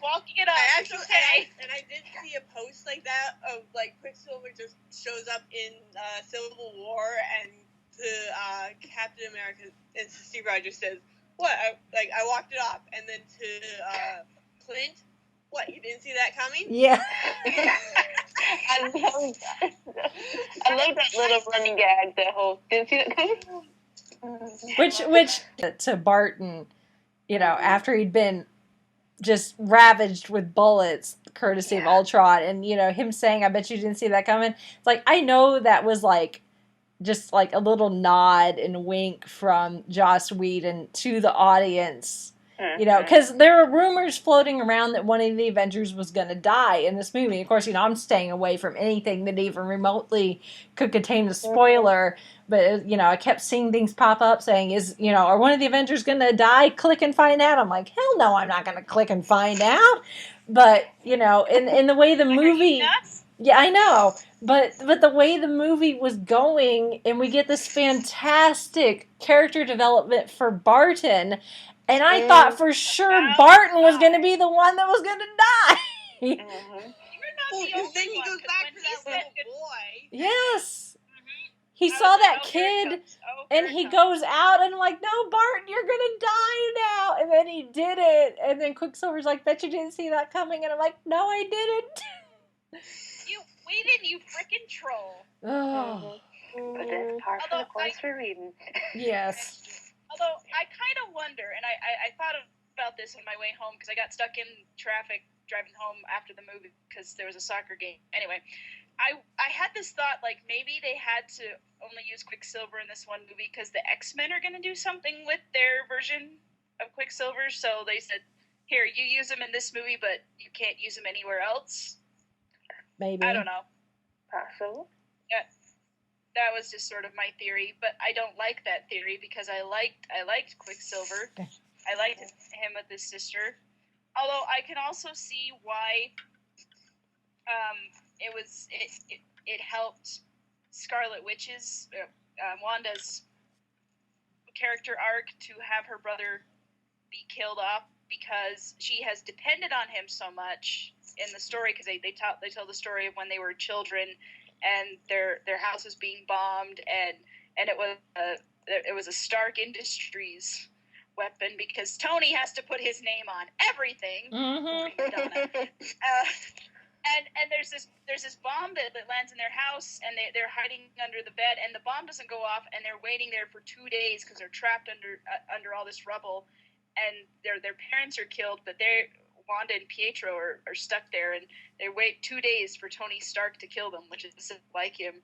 walking it up. I did see a post like that of like Quicksilver just shows up in Civil War and to Captain America and Steve Rogers says, "What? I walked it off," and then to Clint, "What? You didn't see that coming?" Yeah. I like that little running gag. The whole didn't see that coming. Which to Barton, after he'd been just ravaged with bullets, courtesy of Ultron, and him saying, "I bet you didn't see that coming." It's like, I know that was like just like a little nod and wink from Joss Whedon to the audience. Because there were rumors floating around that one of the Avengers was going to die in this movie. Of course, I'm staying away from anything that even remotely could contain a spoiler. But, I kept seeing things pop up saying, are one of the Avengers going to die? Click and find out. I'm like, hell no, I'm not going to click and find out. But, in the way the movie... Yeah, I know. But the way the movie was going, and we get this fantastic character development for Barton... And I thought for sure Barton was going to be the one that was going to die. You're not the only then he one, goes 'cause back when to he that said little boy. Yes. Mhm. He I saw was like, that oh, here it kid, comes. Oh, and here he it comes. goes out, and I'm like, no, Barton, you're going to die now. And then he did it. And then Quicksilver's like, bet you didn't see that coming. And I'm like, no, I didn't. We didn't, you frickin' troll. Oh. But that's par for the course for reading. Yes. Although, I kind of wonder, and I thought about this on my way home, because I got stuck in traffic driving home after the movie, because there was a soccer game. Anyway, I had this thought, like, maybe they had to only use Quicksilver in this one movie, because the X-Men are going to do something with their version of Quicksilver, so they said, here, you use him in this movie, but you can't use him anywhere else. Maybe. I don't know. Possible. Yeah. That was just sort of my theory, but I don't like that theory because I liked Quicksilver. I liked him with his sister. Although I can also see why it helped Scarlet Witch's Wanda's character arc to have her brother be killed off, because she has depended on him so much in the story, because they tell the story of when they were children and their house was being bombed, and it was a Stark Industries weapon, because Tony has to put his name on everything. Mm-hmm. And there's this bomb that lands in their house, and they're hiding under the bed, and the bomb doesn't go off, and they're waiting there for 2 days because they're trapped under all this rubble, and their parents are killed, but Wanda and Pietro are stuck there, and they wait 2 days for Tony Stark to kill them, which is like him.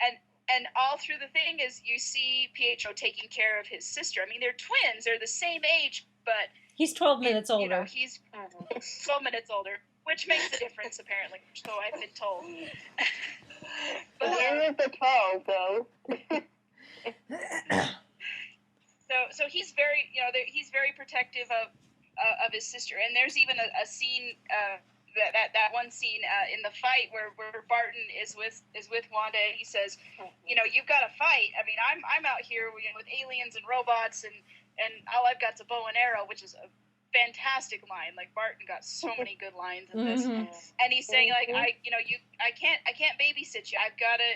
And all through the thing is you see Pietro taking care of his sister. I mean, they're twins; they're the same age, but he's 12 minutes older. He's 12 minutes older, which makes a difference apparently. So I've been told. But where is the 12 though? So he's very he's very protective of his sister, and there's even a scene that one scene in the fight where Barton is with Wanda, and he says, you've got to fight. I mean, I'm out here with aliens and robots, and all I've got's a bow and arrow, which is a fantastic line. Like, Barton got so many good lines in this, and he's saying like, I can't babysit you. I've got to.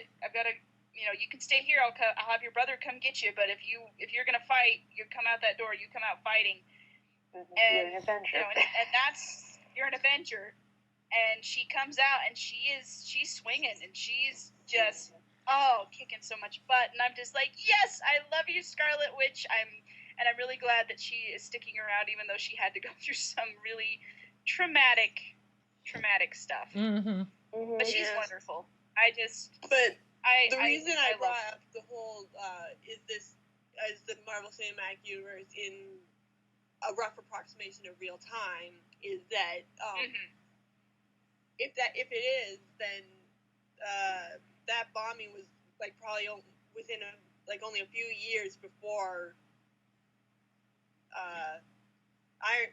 You can stay here. I'll have your brother come get you. But if you're gonna fight, you come out that door. You come out fighting. And, you're an Avenger. And that's, you're an Avenger. And she comes out and she's swinging, and she's just kicking so much butt. And I'm just like, yes, I love you, Scarlet Witch. I'm really glad that she is sticking around, even though she had to go through some really traumatic stuff. Mm-hmm. But she's wonderful. The reason I brought up the whole is the Marvel Cinematic Universe in a rough approximation of real time is that if it is, then that bombing was like probably within only a few years before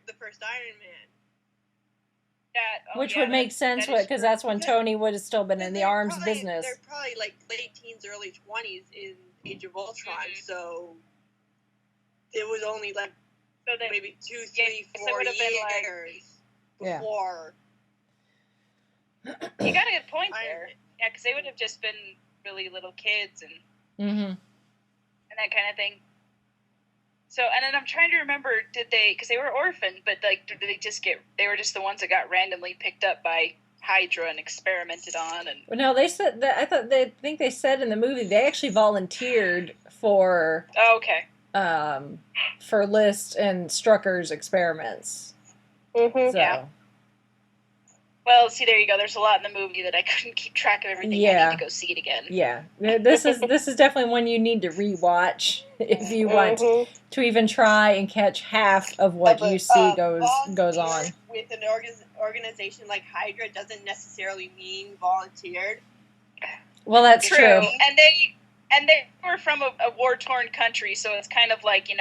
the first Iron Man. Which would make sense because that's when Tony would have still been in the arms business. They're probably like late teens, early 20s in Age of Ultron, so it was only like maybe 2, 3, 4 years before. You got a good point there. Yeah, because they would have just been really little kids and that kind of thing. So, and then I'm trying to remember, because they were orphaned, but like, did they were just the ones that got randomly picked up by Hydra and experimented on. And well, no, they said that. I think they said in the movie they actually volunteered for for List and Strucker's experiments. Mm-hmm. So. Yeah. Well, see, there you go. There's a lot in the movie that I couldn't keep track of everything. I need to go see it again. Yeah, this is definitely one you need to rewatch if you want to even try and catch half of what you see goes on. With an organization like Hydra doesn't necessarily mean volunteered. Well, that's true. And they were from a war-torn country, so it's kind of like, you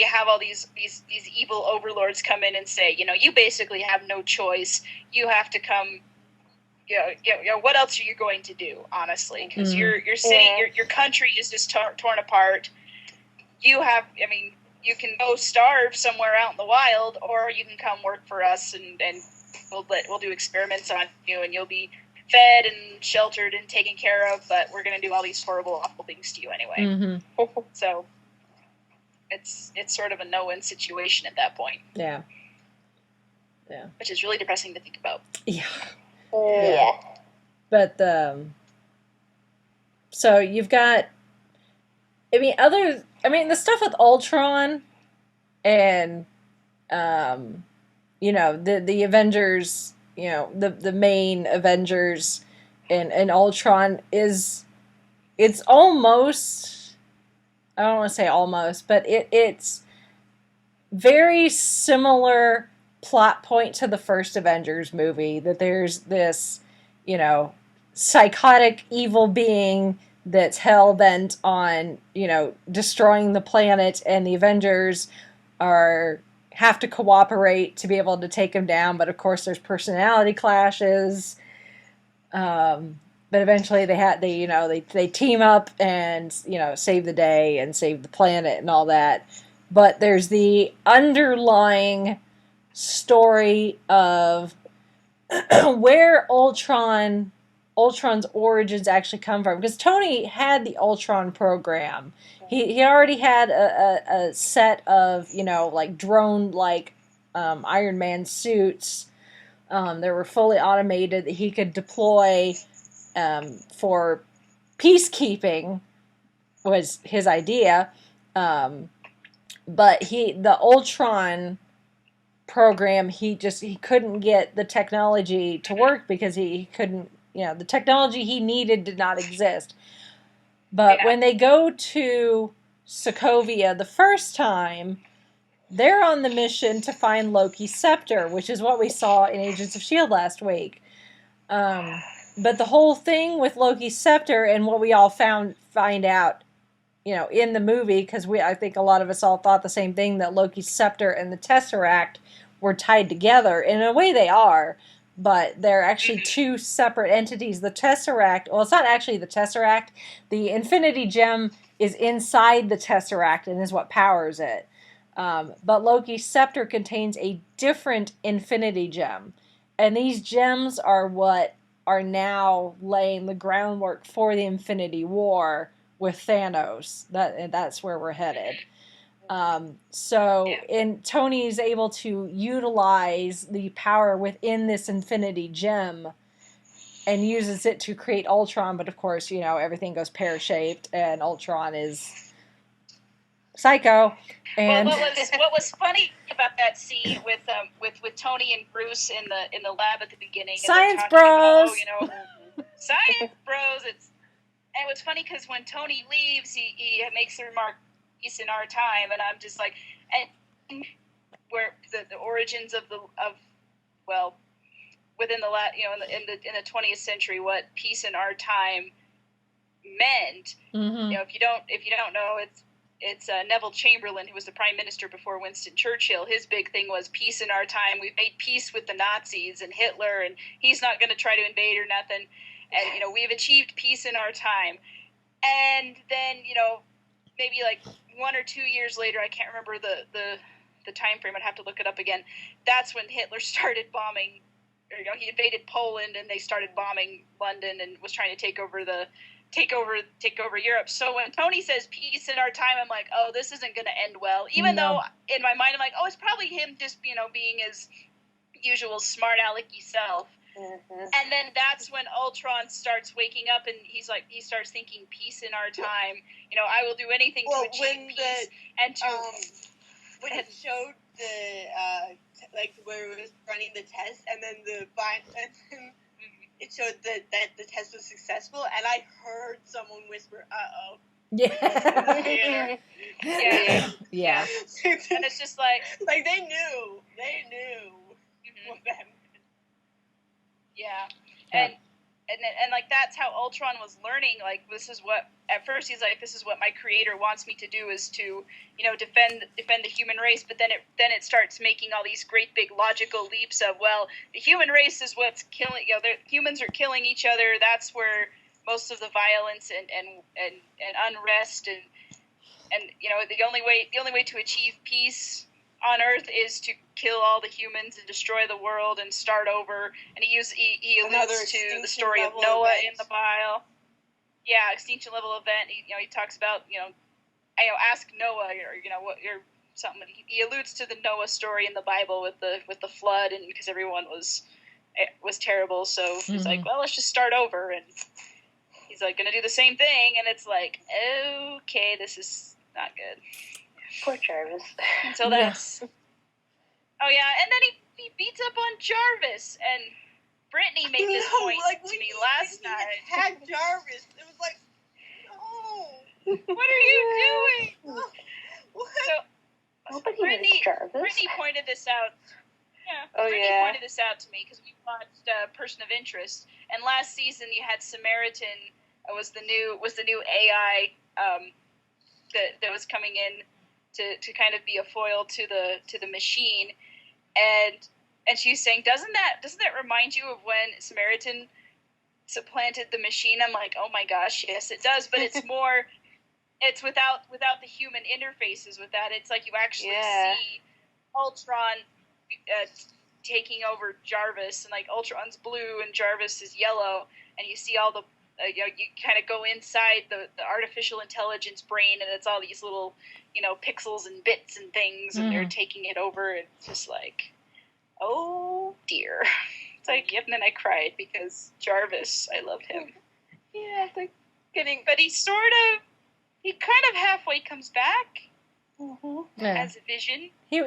have all these evil overlords come in and say, you basically have no choice. You have to come. What else are you going to do? Honestly, because your city, your country is just torn apart. You can go starve somewhere out in the wild, or you can come work for us, and we'll do experiments on you, and you'll be fed and sheltered and taken care of. But we're going to do all these horrible, awful things to you anyway. So. It's sort of a no-win situation at that point. Yeah. Which is really depressing to think about. Yeah. Yeah. But so you've got, the stuff with Ultron and the Avengers, the main Avengers and Ultron it's almost, I don't want to say almost, but it's very similar plot point to the first Avengers movie, that there's this, psychotic evil being that's hell-bent on, destroying the planet, and the Avengers have to cooperate to be able to take him down, but of course there's personality clashes. But eventually they team up and, save the day and save the planet and all that. But there's the underlying story of where Ultron's origins actually come from. Because Tony had the Ultron program. He already had a set of, drone-like Iron Man suits. They were fully automated that he could deploy for peacekeeping, was his idea. But the Ultron program, he couldn't get the technology to work because he couldn't, the technology he needed did not exist. But when they go to Sokovia the first time, they're on the mission to find Loki's scepter, which is what we saw in Agents of S.H.I.E.L.D. last week. But the whole thing with Loki's scepter and what we all find out, in the movie, because I think a lot of us all thought the same thing, that Loki's scepter and the Tesseract were tied together. In a way they are, but they're actually two separate entities. The Tesseract, well, it's not actually the Tesseract. The Infinity Gem is inside the Tesseract and is what powers it. But Loki's scepter contains a different Infinity Gem. And these gems are what are now laying the groundwork for the Infinity War with Thanos. That's where we're headed. Tony's able to utilize the power within this Infinity Gem and uses it to create Ultron, but of course, everything goes pear-shaped and Ultron is psycho. And what was funny about that scene with Tony and Bruce in the lab at the beginning? Science bros. Science bros. And it was funny because when Tony leaves, he makes the remark, "Peace in our time," and I'm just like, and where the origins within the in the 20th century, what peace in our time meant. Mm-hmm. If you don't know, it's Neville Chamberlain, who was the prime minister before Winston Churchill. His big thing was peace in our time. We've made peace with the Nazis and Hitler, and he's not going to try to invade or nothing. And we've achieved peace in our time. And then maybe like 1 or 2 years later, I can't remember the time frame. I'd have to look it up again. That's when Hitler started bombing. He invaded Poland, and they started bombing London, and was trying to take over Europe. So when Tony says peace in our time, I'm like, oh, this isn't going to end well. Even though in my mind, I'm like, oh, it's probably him just being his usual smart alecky self. And then that's when Ultron starts waking up, and he starts thinking peace in our time. You know, I will do anything to achieve peace. When it showed the where it was running the test, and then it showed that the test was successful, and I heard someone whisper, "Uh-oh." Yeah. Yeah. And it's just like they knew what that meant. Yeah. And like that's how Ultron was learning. Like this is what at first he's like, this is what my creator wants me to do, is to, you know, defend the human race. But then it starts making all these great big logical leaps of, well, the human race is what's killing. You know, humans are killing each other. That's where most of the violence and unrest and you know, the only way to achieve peace on Earth is to kill all the humans and destroy the world and start over. And he alludes to the story of Noah in the Bible. Yeah, extinction level event. He talks about, ask Noah, or what you're something. He alludes to the Noah story in the Bible with the flood, and because everyone was terrible, so he's like, well, let's just start over, and he's like going to do the same thing, and it's like, okay, this is not good. Poor Jarvis. So that's. Oh yeah, and then he beats up on Jarvis, and Brittany made this point to me last night. Had Jarvis, it was like, no. What are you doing? What? So Brittany pointed this out. Yeah, Brittany pointed this out to me because we watched Person of Interest, and last season you had Samaritan was the new AI that was coming in to kind of be a foil to the machine, and she's saying, doesn't that remind you of when Samaritan supplanted the machine? I'm like, oh my gosh, yes, it does, but it's more, it's without the human interfaces with that. It's like you actually see Ultron taking over Jarvis, and like Ultron's blue and Jarvis is yellow, and you see all the you kind of go inside the artificial intelligence brain, and it's all these little pixels and bits and things, and they're taking it over. And it's just like, oh dear. It's like, yep. And then I cried because Jarvis, I loved him. Yeah, but he kind of halfway comes back as a vision. He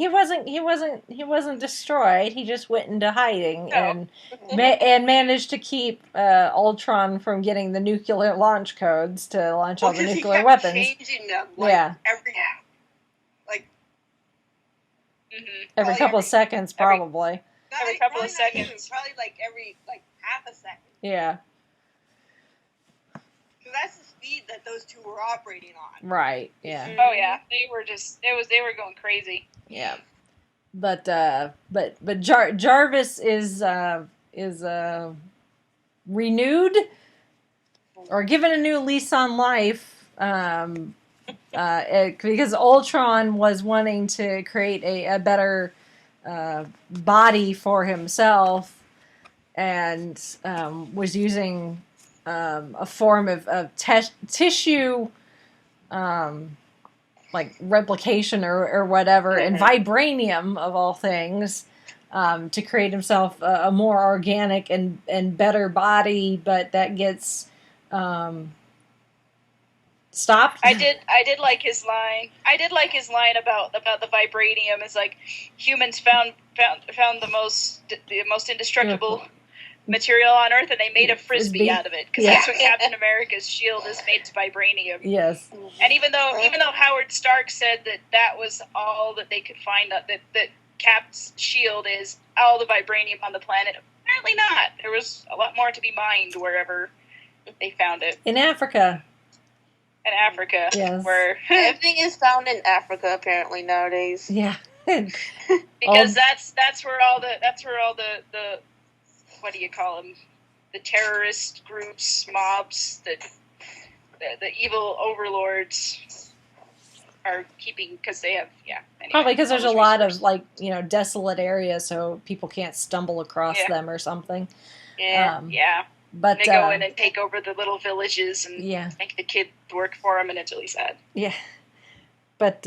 wasn't destroyed. He just went into hiding and managed to keep Ultron from getting the nuclear launch codes to launch all the nuclear weapons. Changing them, every couple of seconds, probably. Every couple of seconds, probably every half a second. Yeah. So that's the speed that those two were operating on. Right. Yeah. Oh yeah, they were going crazy. Yeah. But Jarvis is renewed or given a new lease on life because Ultron was wanting to create a better body for himself, and was using a form of tissue, like replication or whatever, and vibranium of all things, to create himself a more organic and better body, but that gets stopped. I did like his line. I did like his line about the vibranium. It's like humans found the most indestructible material on Earth, and they made a frisbee out of it, because that's what Captain America's shield is made to vibranium. Yes. And even though Howard Stark said that was all that they could find, that Cap's shield is all the vibranium on the planet, apparently not. There was a lot more to be mined wherever they found it. In Africa. Yes. Where everything is found in Africa apparently nowadays. Yeah. Because that's where all the what do you call them? The terrorist groups, mobs, the evil overlords are keeping, because they have anyway, probably because there's a lot of desolate areas, so people can't stumble across them or something. But they go in and take over the little villages and make the kids work for them, and it's really sad. Yeah, but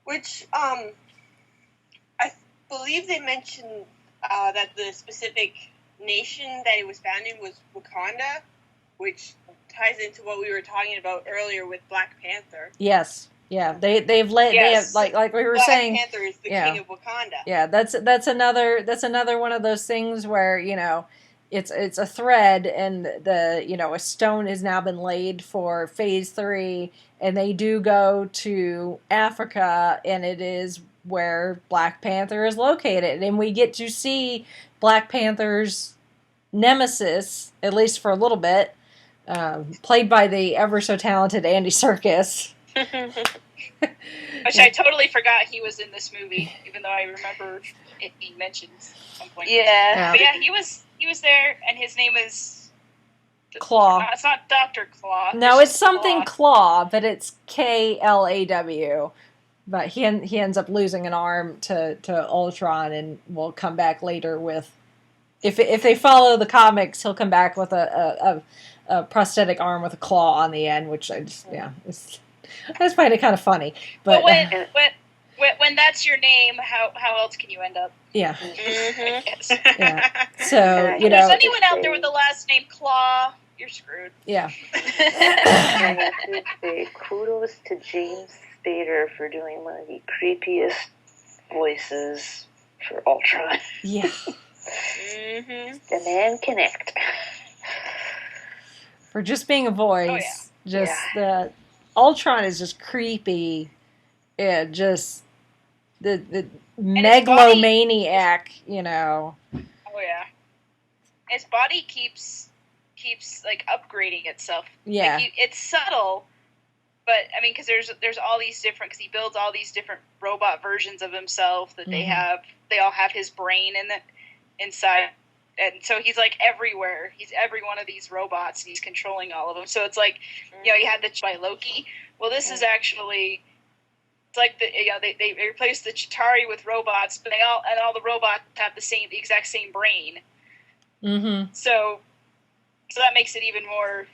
which I believe they mentioned that the specific nation that it was founded was Wakanda, which ties into what we were talking about earlier with Black Panther. Yes. Yeah, they've like we were Black saying. Panther is the king of Wakanda. Yeah, that's another one of those things where it's a thread, and a stone has now been laid for phase 3, and they do go to Africa, and it is where Black Panther is located, and we get to see Black Panther's nemesis, at least for a little bit, played by the ever so talented Andy Serkis. Which I totally forgot he was in this movie, even though I remember it being mentioned at some point. Yeah. But yeah, he was there, and his name is Claw. It's not Dr. Claw. No, it's something Claw, but it's Klaw. But he ends up losing an arm to Ultron, and will come back later with, if they follow the comics, he'll come back with a prosthetic arm with a claw on the end, which I just find it kind of funny. But when that's your name, how else can you end up? Yeah. I guess. Yeah. So if there's anyone out there with the last name Claw, you're screwed. Yeah. I have to say kudos to James Spader for doing one of the creepiest voices for Ultron. Yeah. The man can act. For just being a voice, the Ultron is just creepy. Yeah, just the megalomaniac, Oh yeah. His body keeps like upgrading itself. Yeah. Like it's subtle, but I mean, because there's all these different, because he builds all these different robot versions of himself that they all have his brain inside. And so he's like everywhere. He's every one of these robots, and he's controlling all of them. So it's like, you had the by Loki. Well, this is actually, it's like they replaced the Chitauri with robots, but all the robots have the exact same brain. Mm-hmm. So that makes it even more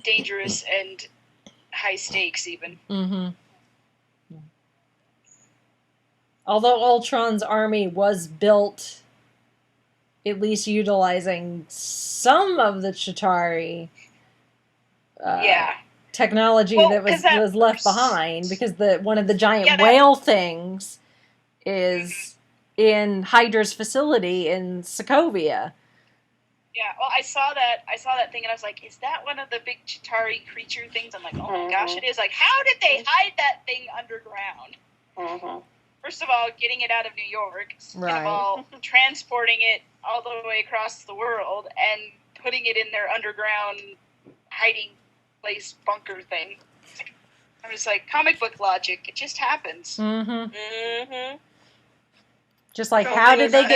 dangerous and high stakes even. Mm-hmm. Although Ultron's army was built, at least utilizing some of the Chitauri technology that was left behind, because one of the giant whale things is in Hydra's facility in Sokovia. Yeah, well, I saw that thing, and I was like, is that one of the big Chitauri creature things? I'm like, oh my gosh, it is. Like, how did they hide that thing underground? Mm-hmm. First of all, getting it out of New York. Second of all, transporting it all the way across the world and putting it in their underground hiding place bunker thing. I'm just like, comic book logic. It just happens. Mm-hmm. Mm-hmm. Just like, how did they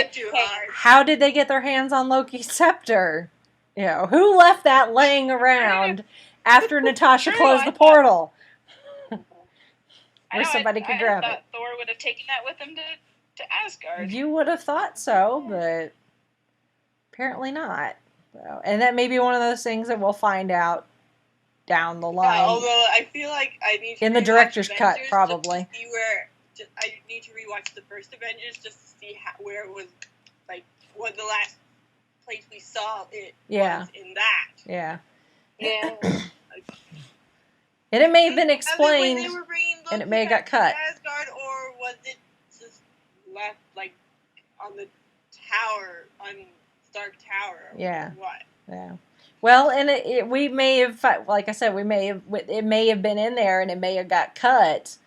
get their hands on Loki's scepter? Who left that laying around after Natasha closed the portal? Where somebody could grab it. I thought Thor would have taken that with him to Asgard. You would have thought so, but apparently not. So, and that may be one of those things that we'll find out down the line. Yeah, although I feel like I need to in the director's Avengers cut, probably. Just to see I need to rewatch the first Avengers just to see where it was, like, what the last place we saw it was in that. Yeah. Yeah. And it may have been explained, They were bringing Loki and it may have got back cut. to Asgard, or was it just left, like, on the tower, on Stark Tower? Yeah. What? Yeah. Well, and we may have, like I said, it may have been in there, and it may have got cut.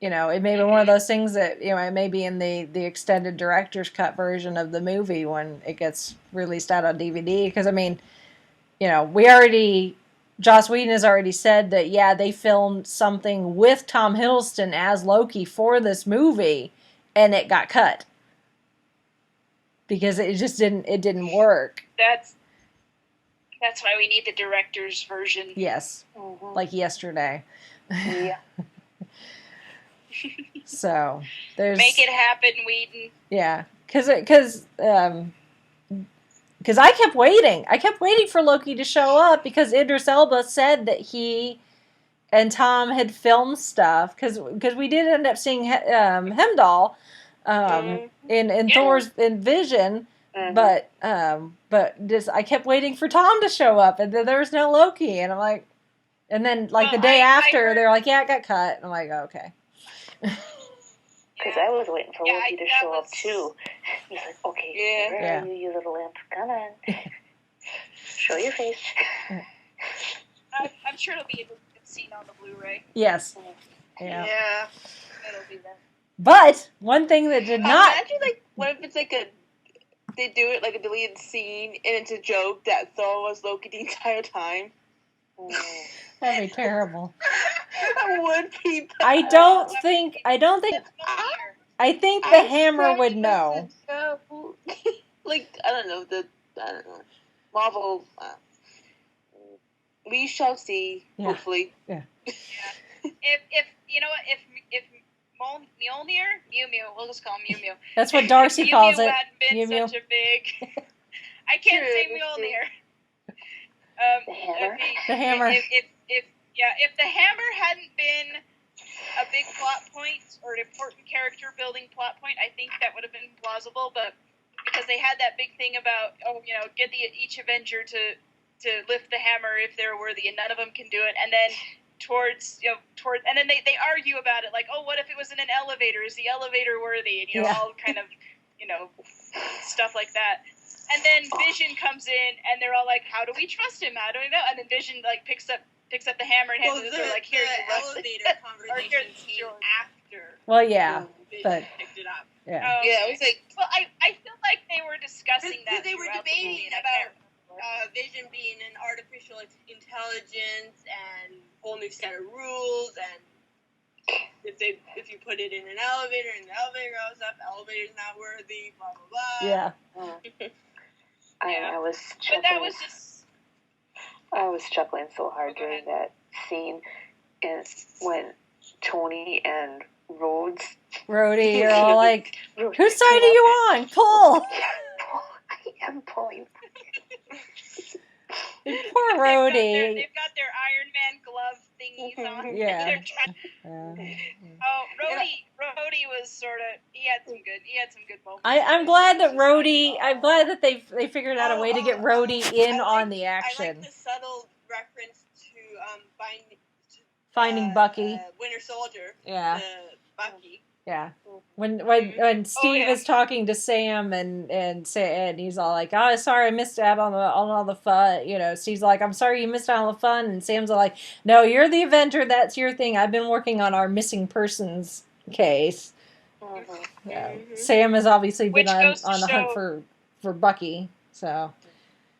It may be one of those things that, it may be in the extended director's cut version of the movie when it gets released out on DVD. Because, I mean, Joss Whedon has already said that, they filmed something with Tom Hiddleston as Loki for this movie, and it got cut. Because it just didn't work. That's why we need the director's version. Yes. Mm-hmm. Like yesterday. Yeah. So, there's... Make it happen, Whedon. Yeah. Because I kept waiting. I kept waiting for Loki to show up because Idris Elba said that he and Tom had filmed stuff. Because we did end up seeing Hemdahl in Thor's in Vision. But just I kept waiting for Tom to show up, and then there was no Loki, and I'm like, and then like the day after, they're like, yeah, it got cut, and I'm like, oh, okay. Because I was waiting for Loki to show up too. He's like, okay, where are you, you little imp? Come on, show your face. I'm sure it'll be a good scene on the Blu-ray. Yes. Yeah. It'll be there. But one thing that did not. Imagine, like, what if it's like they do it like a deleted scene and it's a joke that Thor was Loki the entire time? That'd be terrible. That would be bad. I think the Hammer would know. Like, I don't know, Marvel, we shall see, hopefully. Yeah. If you know what, if Mjolnir, Mew Mew, we'll just call him Mew Mew. That's what Darcy calls it. Hadn't been Mew Mew. such a big. I can't say Mjolnir. The hammer. If the Hammer hadn't been a big plot point or an important character building plot point, I think that would have been plausible. But because they had that big thing about get each Avenger to lift the hammer if they're worthy, and none of them can do it, and then. And then they argue about it, like, oh, what if it was in an elevator? Is the elevator worthy? And all kind of, stuff like that. And then Vision comes in, and they're all like, how do we trust him? How do we know? And then Vision like picks up the hammer and hands it to her, like, here, the elevator conversation came after. Well, yeah, Vision picked it up. Yeah. It was like. Well, I feel like they were discussing that. They were debating about Vision being an artificial intelligence and whole new set of rules, and if you put it in an elevator and the elevator goes up, elevator's not worthy, blah blah blah. Yeah. I was chuckling. But that was just. I was chuckling so hard during that scene, and when Tony and Rhodey, you're all like, whose side are you on? Pull. I am pulling. Poor Rhodey. They've got their Iron Man glove thingies on. Yeah. Rhodey was sort of. He had some good moments. I'm glad that Rhodey. I'm glad that they figured out a way to get Rhodey in on the action. I like the subtle reference to Finding Bucky. Winter Soldier. Yeah. Bucky. Yeah. When Steve is talking to Sam and he's all like, oh, sorry, I missed out on all the fun. Steve's like, I'm sorry you missed out on the fun, and Sam's like, no, you're the Avenger, that's your thing. I've been working on our missing persons case. Mm-hmm. Yeah. Sam has obviously been on the hunt for Bucky. So.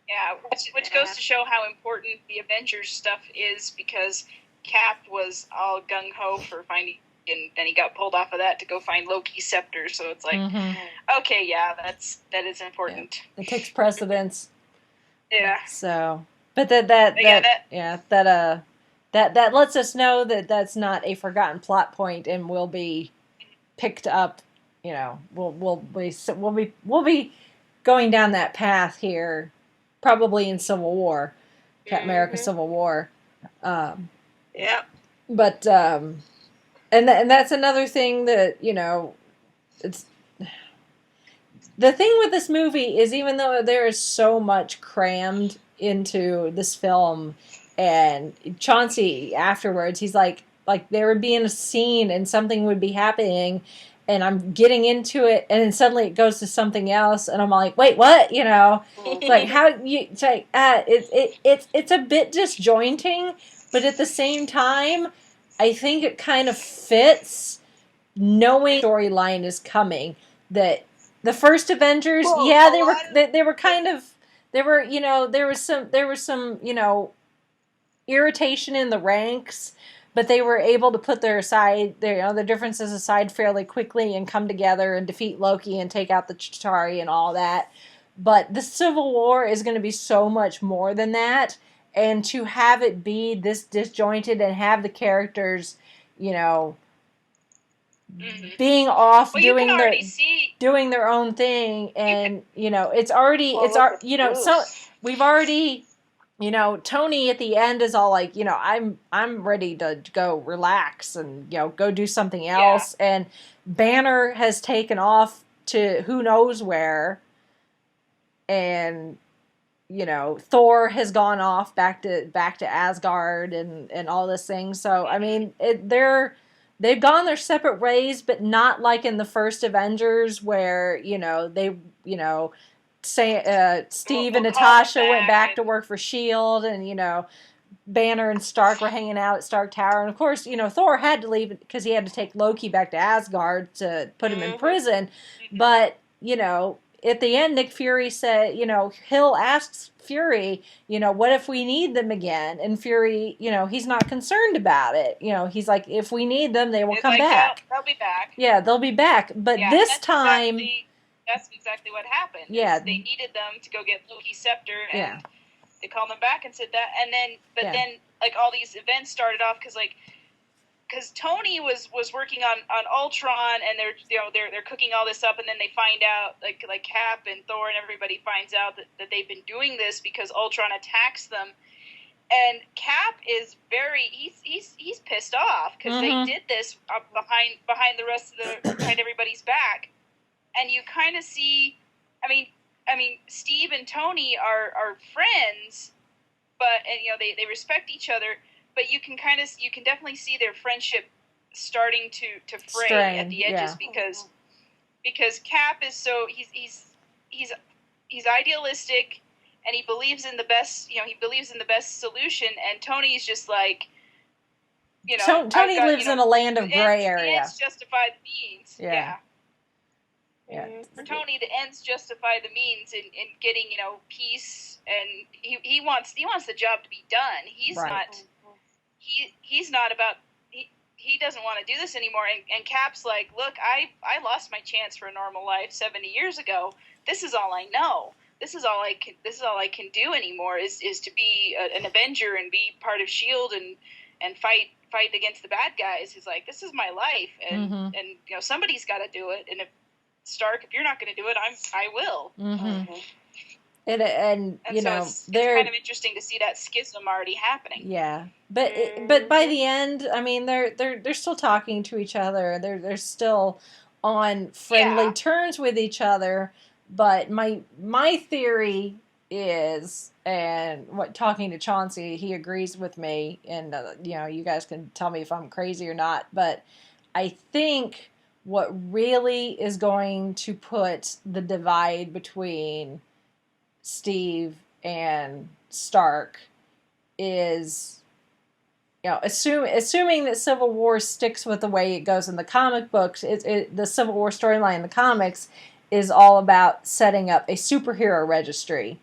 Yeah, which goes to show how important the Avengers stuff is, because Cap was all gung ho for finding. And then he got pulled off of that to go find Loki's scepter. So it's like, okay, yeah, that is important. Yeah. It takes precedence. Yeah. So, but that lets us know that that's not a forgotten plot point and will be picked up. We'll be going down that path here, probably in Civil War, Captain America Civil War. Yeah. But and that's another thing that, it's the thing with this movie is, even though there is so much crammed into this film, and Chauncey afterwards, he's like there would be in a scene and something would be happening and I'm getting into it and then suddenly it goes to something else and I'm like, wait, what? It's like, it's a bit disjointing, but at the same time, I think it kind of fits, knowing storyline is coming. That the first Avengers, there was some irritation in the ranks, but they were able to put their differences aside fairly quickly and come together and defeat Loki and take out the Chitauri and all that. But the Civil War is going to be so much more than that. And to have it be this disjointed and have the characters, being off doing their own thing, and we've already you know, Tony at the end is all like, you know, I'm ready to go relax and, you know, go do something else. Yeah. And Banner has taken off to who knows where. And, you know, Thor has gone off back to Asgard and all this thing. So, I mean, they've gone their separate ways, but not like in the first Avengers where, you know, Steve and Natasha went back to work for S.H.I.E.L.D. and, you know, Banner and Stark were hanging out at Stark Tower. And, of course, you know, Thor had to leave because he had to take Loki back to Asgard to put him in prison. But, you know, at the end, Nick Fury said, you know, Hill asks Fury, you know, what if we need them again? And Fury, you know, he's not concerned about it. You know, he's like, if we need them, they will come back. They'll be back. Yeah, they'll be back. But this time... That's exactly what happened. Yeah. They needed them to go get Loki's scepter, and they called them back and said that. And then, then, like, all these events started off because Tony was working on Ultron, and they're cooking all this up, and then they find out, like Cap and Thor and everybody finds out that they've been doing this because Ultron attacks them. And Cap is he's pissed off because they did this behind the rest of behind everybody's back. And you kind of see, I mean, Steve and Tony are friends, and you know they respect each other, but you can definitely see their friendship starting to fray at the edges because Cap is so he's idealistic and he believes in the best solution, and Tony's just like, you know, Tony lives in a land of gray area. The ends justify the means. Yeah. For Tony, the ends justify the means in getting, you know, peace, and he wants the job to be done. He's not about he doesn't want to do this anymore. And Cap's like, look, I lost my chance for a normal life 70 years ago. This is all I know. This is all I can do anymore is to be an Avenger and be part of S.H.I.E.L.D. and fight against the bad guys. He's like, this is my life, and you know, somebody's got to do it, and if Stark, if you're not going to do it, I will. And you know, it's kind of interesting to see that schism already happening. Yeah, but by the end, I mean, they're still talking to each other. They're still on friendly terms with each other. But my theory is, and talking to Chauncey, he agrees with me, and you know, you guys can tell me if I'm crazy or not. But I think what really is going to put the divide between Steve and Stark is, you know, assuming that Civil War sticks with the way it goes in the comic books, the Civil War storyline in the comics is all about setting up a superhero registry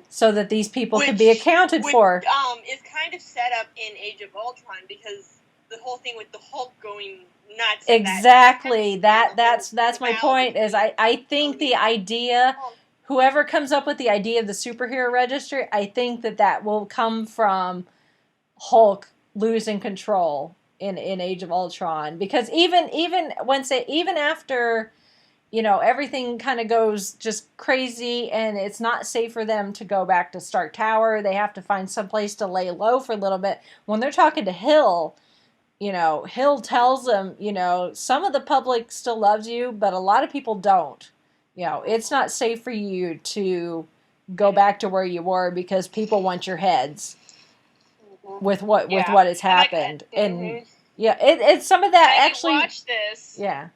so that these people can be accounted for. Is kind of set up in Age of Ultron because the whole thing with the Hulk going nuts. Exactly. That's my point. Is I think the idea, whoever comes up with the idea of the superhero registry, I think that will come from Hulk losing control in Age of Ultron, because even after, you know, everything kind of goes just crazy and it's not safe for them to go back to Stark Tower. They have to find some place to lay low for a little bit. When they're talking to Hill, you know, Hill tells them, you know, some of the public still loves you, but a lot of people don't. You know, it's not safe for you to go back to where you were because people want your heads with what has happened. And it's some of that actually. You watch this. Yeah.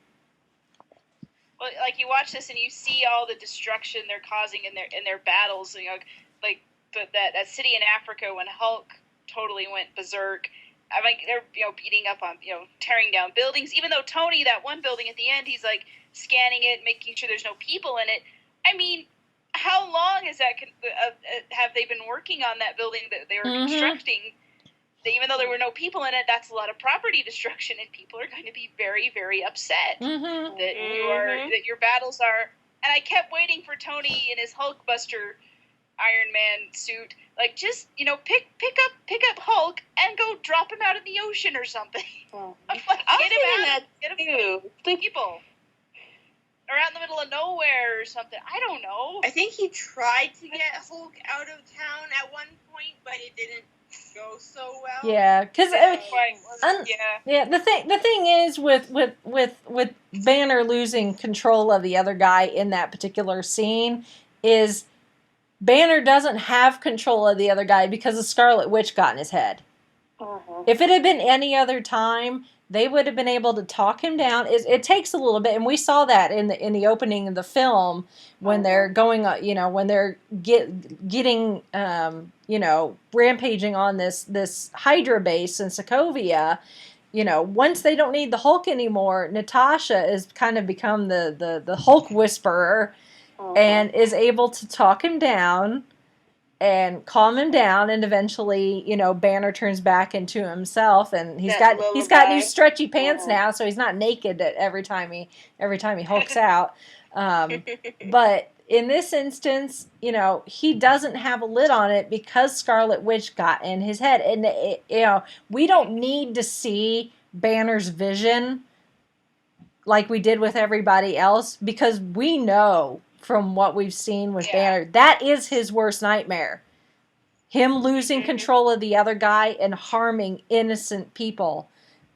Well, like you watch this and you see all the destruction they're causing in their battles. You know, like that city in Africa when Hulk totally went berserk. I mean, they're, you know, beating up on, you know, tearing down buildings. Even though Tony, that one building at the end, he's like scanning it, making sure there's no people in it. I mean, how long is that? Have they been working on that building that they were constructing? Even though there were no people in it, that's a lot of property destruction, and people are going to be very, very upset that your battles are. And I kept waiting for Tony in his Hulkbuster Iron Man suit, like, just, you know, pick up Hulk and go drop him out in the ocean or something. I'm like, get him out, people. or out in the middle of nowhere or something. I don't know. I think he tried to get Hulk out of town at one point, but it didn't go so well. Yeah, because Yeah. the thing is with Banner losing control of the other guy in that particular scene is Banner doesn't have control of the other guy because the Scarlet Witch got in his head. If it had been any other time, they would have been able to talk him down. It takes a little bit, and we saw that in the opening of the film when they're going, when they're getting, rampaging on this Hydra base in Sokovia. Once they don't need the Hulk anymore, Natasha has kind of become the Hulk whisperer, and is able to talk him down and calm him down, and eventually, Banner turns back into himself, and he's got new stretchy pants now, so he's not naked every time he hulks out. But in this instance, he doesn't have a lid on it because Scarlet Witch got in his head, and we don't need to see Banner's vision like we did with everybody else, because we know from what we've seen with Banner, that is his worst nightmare. Him losing control of the other guy and harming innocent people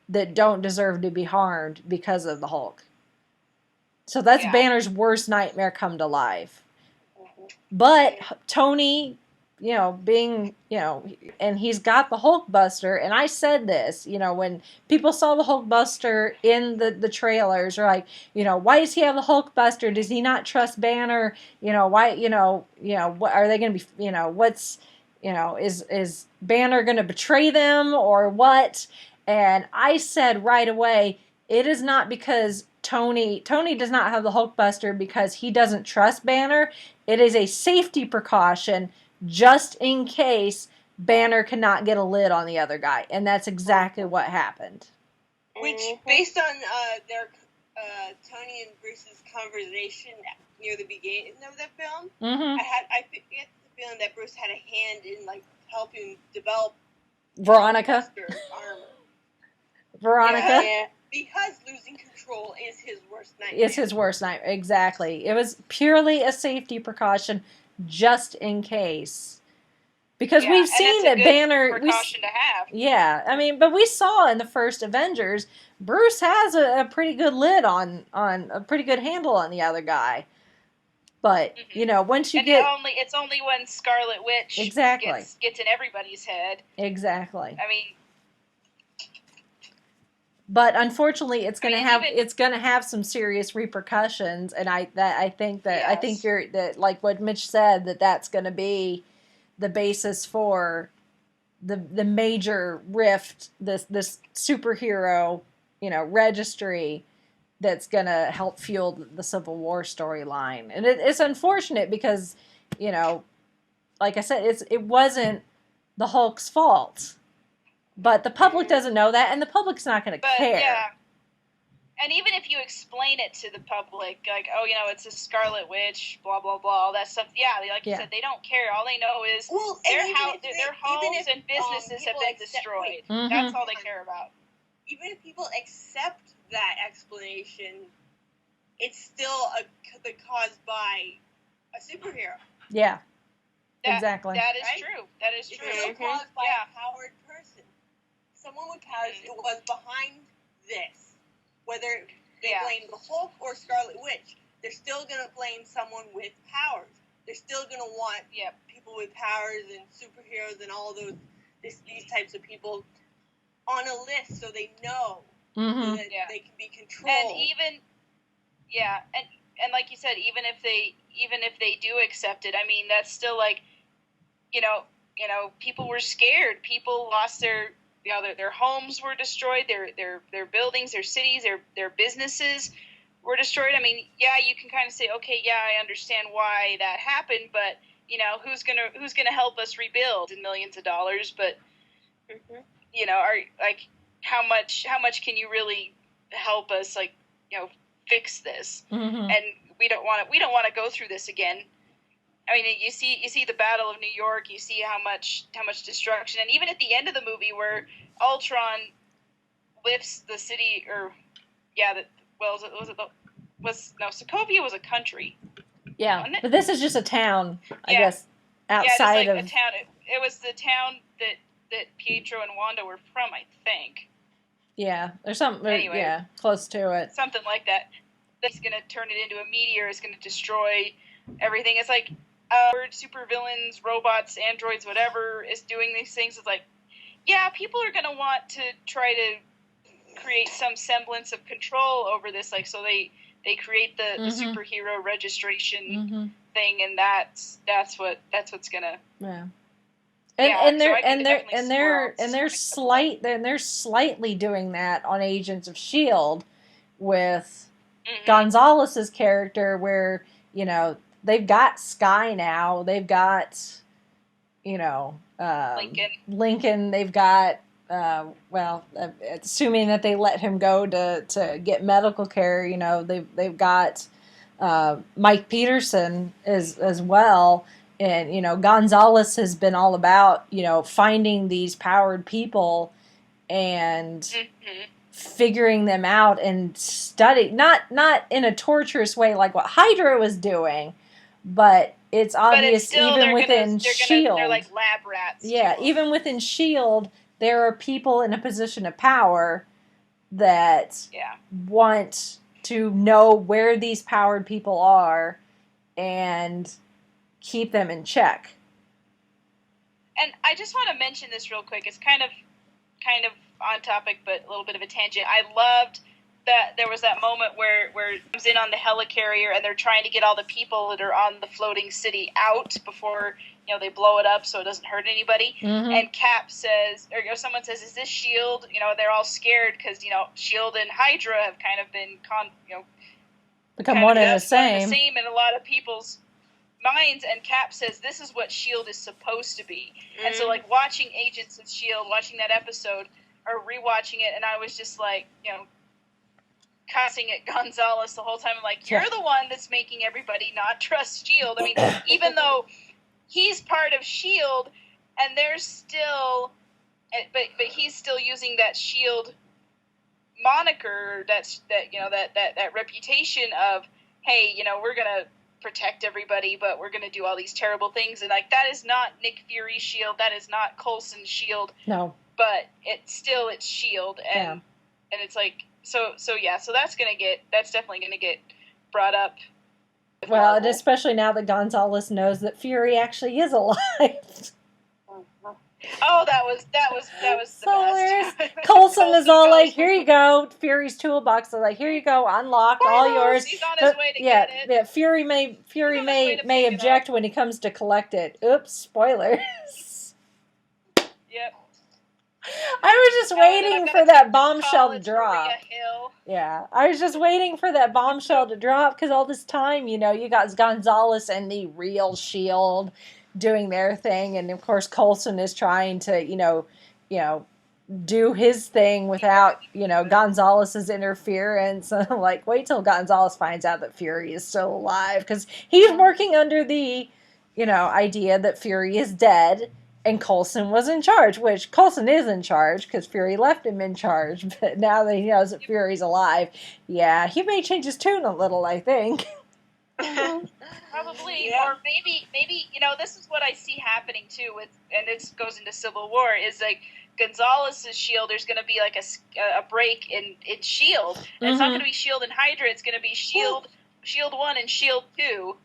that don't deserve to be harmed because of the Hulk. So that's Banner's worst nightmare come to life. But Tony, being, and he's got the Hulkbuster, and I said this, when people saw the Hulkbuster in the trailers, are like, why does he have the Hulkbuster? Does he not trust Banner? Why, what are they going to be, what's, is Banner going to betray them or what? And I said right away, it is not because Tony does not have the Hulkbuster because he doesn't trust Banner. It is a safety precaution just in case Banner cannot get a lid on the other guy. And that's exactly what happened. Which, based on their Tony and Bruce's conversation near the beginning of the film, I get the feeling that Bruce had a hand in helping develop Veronica. Yeah. Because losing control is his worst nightmare. Exactly. It was purely a safety precaution, just in case. Because we've seen that Banner. Precaution to have. Yeah, I mean, but we saw in the first Avengers, Bruce has a pretty good lid on a pretty good handle on the other guy. But once you it's only when Scarlet Witch gets in everybody's head. Exactly. I mean. But unfortunately, it's going to have some serious repercussions, and I think like what Mitch said, that's going to be the basis for the major rift, this superhero registry that's going to help fuel the Civil War storyline. And it's unfortunate because like I said, it wasn't the Hulk's fault. But the public doesn't know that, and the public's not going to care. Yeah. And even if you explain it to the public, like, it's a Scarlet Witch, blah, blah, blah, all that stuff, you said, they don't care. All they know is their homes and businesses have been destroyed. That's all they care about. Even if people accept that explanation, it's still caused by a superhero. Yeah. Exactly. That is true. That is true. It's still caused by a powered person. Someone with powers was behind this. Whether they blame the Hulk or Scarlet Witch, they're still going to blame someone with powers. They're still going to want people with powers and superheroes and all these types of people on a list so they know that they can be controlled. And even, and like you said, even if they do accept it, I mean, that's still like, people were scared. People lost their homes were destroyed, their buildings, their cities, their businesses were destroyed. I mean, you can kind of say, okay, I understand why that happened, but who's gonna help us rebuild in millions of dollars? But how much can you really help us fix this? And we don't want to go through this again. I mean, you see the Battle of New York. You see how much destruction, and even at the end of the movie where Ultron lifts the city, or was it Sokovia was a country. Yeah, wasn't it? but this is just a town, I Yeah. guess, outside yeah, it was like of... a town. It was the town that Pietro and Wanda were from, I think. Yeah, there's something, Anyway. yeah, close to it. Something like that. He's going to turn it into a meteor. It's going to destroy everything. It's like supervillains, robots, androids, whatever is doing these things. It's like, yeah, people are going to want to try to create some semblance of control over this. Like, so they create the superhero registration thing, and that's what's going to... Yeah. They're slightly doing that on Agents of S.H.I.E.L.D. with Gonzalez's character, where, you know, they've got Sky now, they've got, you know, Lincoln, they've got, assuming that they let him go to get medical care, you know, they've got Mike Peterson as well. And, you know, Gonzalez has been all about, you know, finding these powered people and figuring them out and studying, not in a torturous way like what Hydra was doing, but it's obvious even within S.H.I.E.L.D. They're like lab rats. Yeah, even within S.H.I.E.L.D., there are people in a position of power that want to know where these powered people are and keep them in check. And I just want to mention this real quick. It's kind of on topic, but a little bit of a tangent. I loved that there was that moment where it comes in on the helicarrier and they're trying to get all the people that are on the floating city out before, you know, they blow it up so it doesn't hurt anybody. And Cap says, or someone says, "Is this S.H.I.E.L.D.?" You know, they're all scared because, you know, S.H.I.E.L.D. and Hydra have kind of been become one and the same in a lot of people's minds, and Cap says this is what S.H.I.E.L.D. is supposed to be. And so, like, watching Agents of S.H.I.E.L.D., watching that episode, or rewatching it, and I was just like, you know, cussing at Gonzalez the whole time. I'm like, you're the one that's making everybody not trust S.H.I.E.L.D. I mean, even though he's part of S.H.I.E.L.D., and there's still, but he's still using that S.H.I.E.L.D. moniker, that reputation of, hey, you know, we're gonna protect everybody, but we're gonna do all these terrible things, and like, that is not Nick Fury's S.H.I.E.L.D., that is not Coulson's S.H.I.E.L.D. No. But it's S.H.I.E.L.D., and it's like, so that's definitely gonna get brought up. Well, and especially now that Gonzalez knows that Fury actually is alive. Oh, that was the best. Coulson is all like, "Here you go, Fury's toolbox." They're like, "Here you go, unlocked, all yours." He's on his way to get it. Yeah, Fury may object when he comes to collect it. Oops, spoilers. Yep. I was just waiting for that bombshell to drop. Yeah, I was just waiting for that bombshell to drop, because all this time, you know, you got Gonzalez and the real S.H.I.E.L.D. doing their thing, and of course Coulson is trying to, you know, do his thing without, you know, Gonzalez's interference. Like, wait till Gonzalez finds out that Fury is still alive, because he's working under the, you know, idea that Fury is dead and Coulson was in charge, which Coulson is in charge because Fury left him in charge. But now that he knows that Fury's alive, yeah, he may change his tune a little, I think. Probably, or maybe, you know, this is what I see happening too with, and this goes into Civil War, is like Gonzalez's S.H.I.E.L.D., there's going to be like a break in S.H.I.E.L.D., and it's not going to be S.H.I.E.L.D. and Hydra, it's going to be S.H.I.E.L.D. 1 and S.H.I.E.L.D. 2,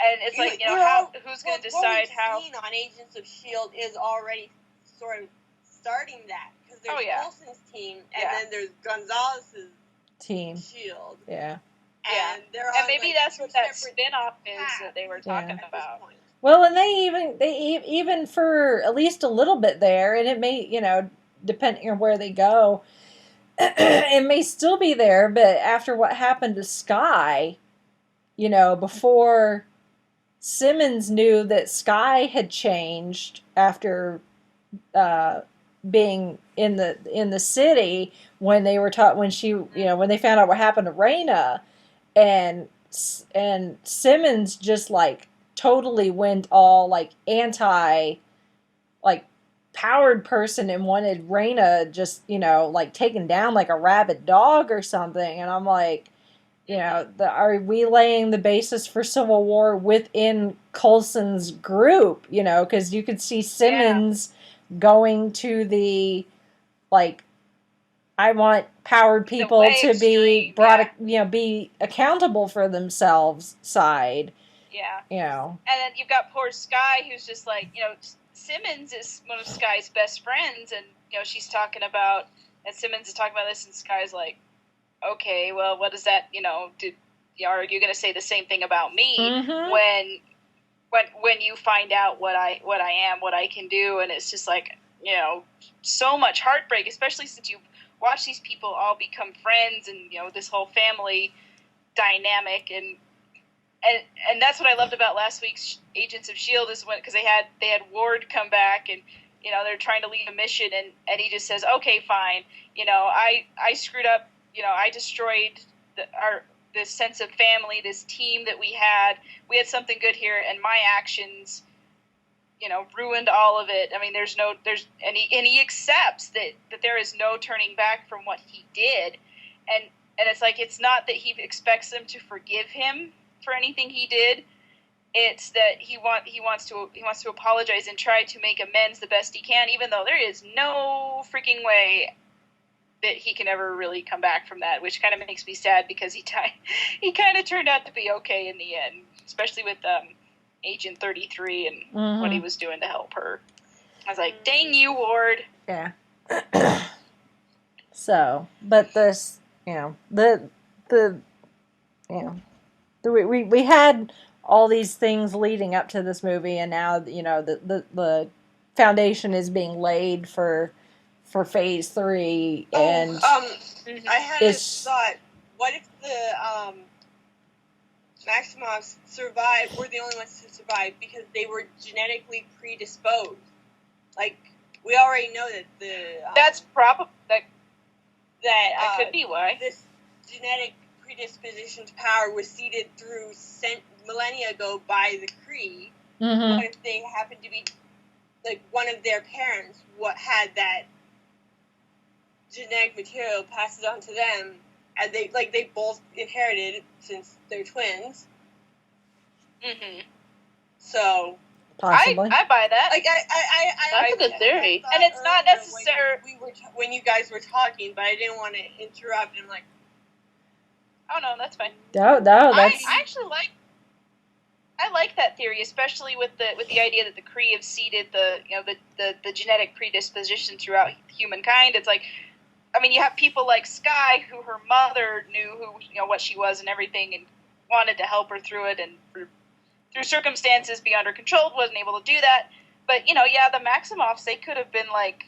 and it's like, you know, who's going to decide how... What we've seen on Agents of S.H.I.E.L.D. is already sort of starting that, because there's Coulson's team, and then there's Gonzalez's team. S.H.I.E.L.D. Yeah. And they're and maybe like that's what that spin-off is that they were talking about. Well, and they even for at least a little bit there, and it may, you know, depending on where they go, it may still be there, but after what happened to Skye, you know, before Simmons knew that Skye had changed after being in the city, when they were taught, when she, you know, when they found out what happened to Raina, and Simmons just like totally went all like anti, like, powered person, and wanted Raina just, you know, like taken down like a rabid dog or something. And I'm like, are we laying the basis for civil war within Coulson's group? Because you could see Simmons going to the, like, I want powered people to be brought, be accountable for themselves side. Yeah. And then you've got poor Skye, who's just like, Simmons is one of Skye's best friends, and, she's talking about, and Simmons is talking about this, and Skye's like, okay, well, what does that, are you going to say the same thing about me when you find out what I am, what I can do? And it's just like, so much heartbreak, especially since you watch these people all become friends and, this whole family dynamic. And that's what I loved about last week's Agents of S.H.I.E.L.D. is because they had Ward come back, and, they're trying to lead a mission, and he just says, okay, fine. I screwed up. I destroyed this sense of family, this team that we had. We had something good here, and my actions, ruined all of it. I mean, and he accepts that there is no turning back from what he did, and it's like, it's not that he expects them to forgive him for anything he did. It's that he wants to apologize and try to make amends the best he can, even though there is no freaking way that he can ever really come back from that, which kind of makes me sad because he kind of turned out to be okay in the end, especially with Agent 33 and what he was doing to help her. I was like, dang you, Ward. Yeah. So, but this, we had all these things leading up to this movie, and now, the foundation is being laid for phase 3, and I had a thought. What if the Maximoffs survived? Were the only ones to survive because they were genetically predisposed? Like, we already know that that's probably that could be why this genetic predisposition to power was seeded through millennia ago by the Kree. What if they happened to be, like, one of their parents had that genetic material, passes on to them, and they both inherited since they're twins. So possibly, I buy that. Like, That's a good theory. And it's not necessary. When you guys were talking, but I didn't want to interrupt. And I'm like, oh no, that's fine. No, that's. I actually like that theory, especially with the idea that the Kree have seeded the genetic predisposition throughout humankind. It's like, I mean, you have people like Skye, who her mother knew what she was and everything, and wanted to help her through it, and through circumstances beyond her control, wasn't able to do that. But the Maximoffs, they could have been like,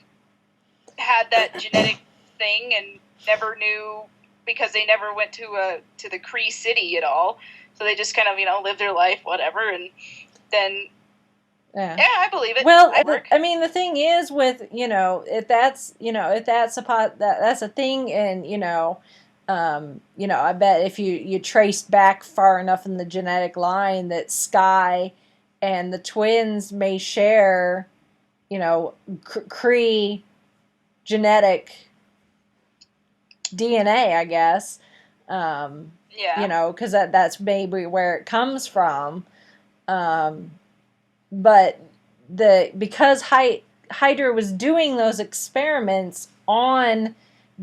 had that genetic thing and never knew, because they never went to the Kree city at all. So they just kind of lived their life, whatever, and then. Yeah, I believe it. Well, I mean, the thing is with, if that's a thing, and, I bet if you traced back far enough in the genetic line that Skye and the twins may share, Kree genetic DNA, I guess. Because that's maybe where it comes from. But because Hydra was doing those experiments on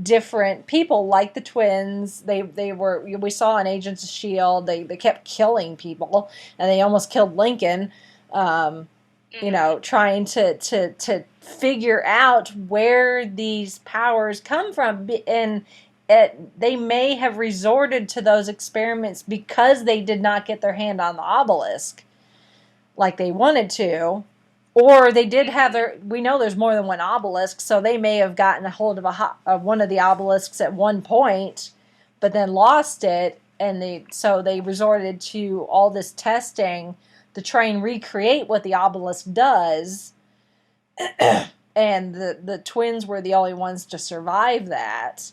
different people, like the twins, we saw in Agents of S.H.I.E.L.D., they kept killing people, and they almost killed Lincoln, trying to figure out where these powers come from, and they may have resorted to those experiments because they did not get their hand on the obelisk like they wanted to, or they did have we know there's more than one obelisk, so they may have gotten a hold of one of the obelisks at one point, but then lost it, and so they resorted to all this testing to try and recreate what the obelisk does, and the twins were the only ones to survive that.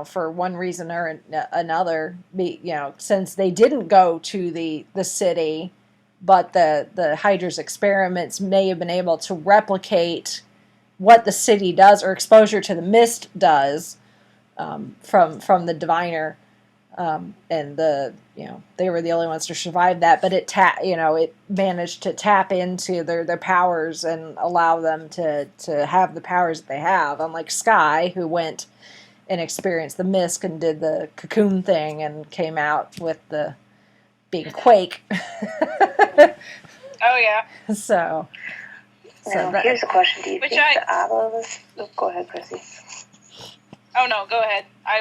For one reason or another, since they didn't go to the city, but the Hydra's experiments may have been able to replicate what the city does, or exposure to the mist does, from the diviner, and they were the only ones to survive that. But it managed to tap into their powers and allow them to have the powers that they have. Unlike Sky, who went and experienced the mist and did the cocoon thing and came out with the being Quake. Oh yeah. So here's a question: do you think I- the obelisk? Oh, go ahead, Chrissy. Oh no, go ahead. I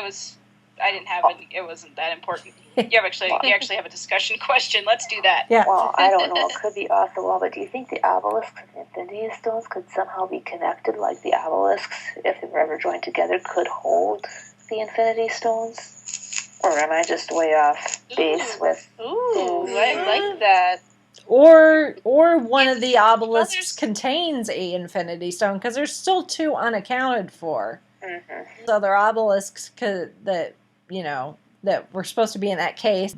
didn't have any. It wasn't that important. You actually have a discussion question. Let's do that. Yeah. Well, I don't know. It could be off the wall, but do you think the obelisks and Infinity Stones could somehow be connected, like the obelisks, if they were ever joined together, could hold the Infinity Stones? Or am I just way off base with? Ooh, I like that. Or one of the obelisks contains a Infinity Stone, because there's still 2 unaccounted for. Mm-hmm. So there are obelisks that were supposed to be in that case.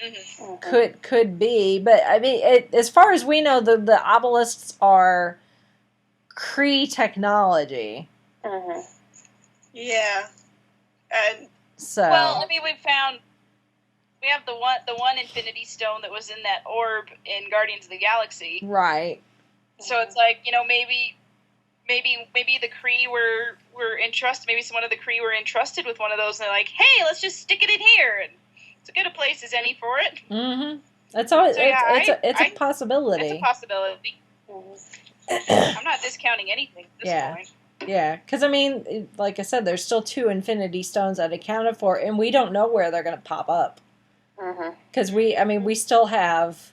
Mm-hmm. Could be, but I mean, as far as we know, the obelisks are Kree technology. Mm-hmm. Yeah. And So Well, I mean, we have the one Infinity Stone that was in that orb in Guardians of the Galaxy. right. So it's like, maybe the Kree were entrusted. Maybe some of the Kree were entrusted with one of those, and they're like, "Hey, let's just stick it in here." And it's as good a place as any for it. Mm-hmm. It's always So, yeah, it's a possibility. It's a possibility. Mm-hmm. I'm not discounting anything at this Yeah. point. Yeah, because I mean, like I said, there's still 2 Infinity Stones unaccounted for, and we don't know where they're going to pop up. Mm-hmm. Because we still have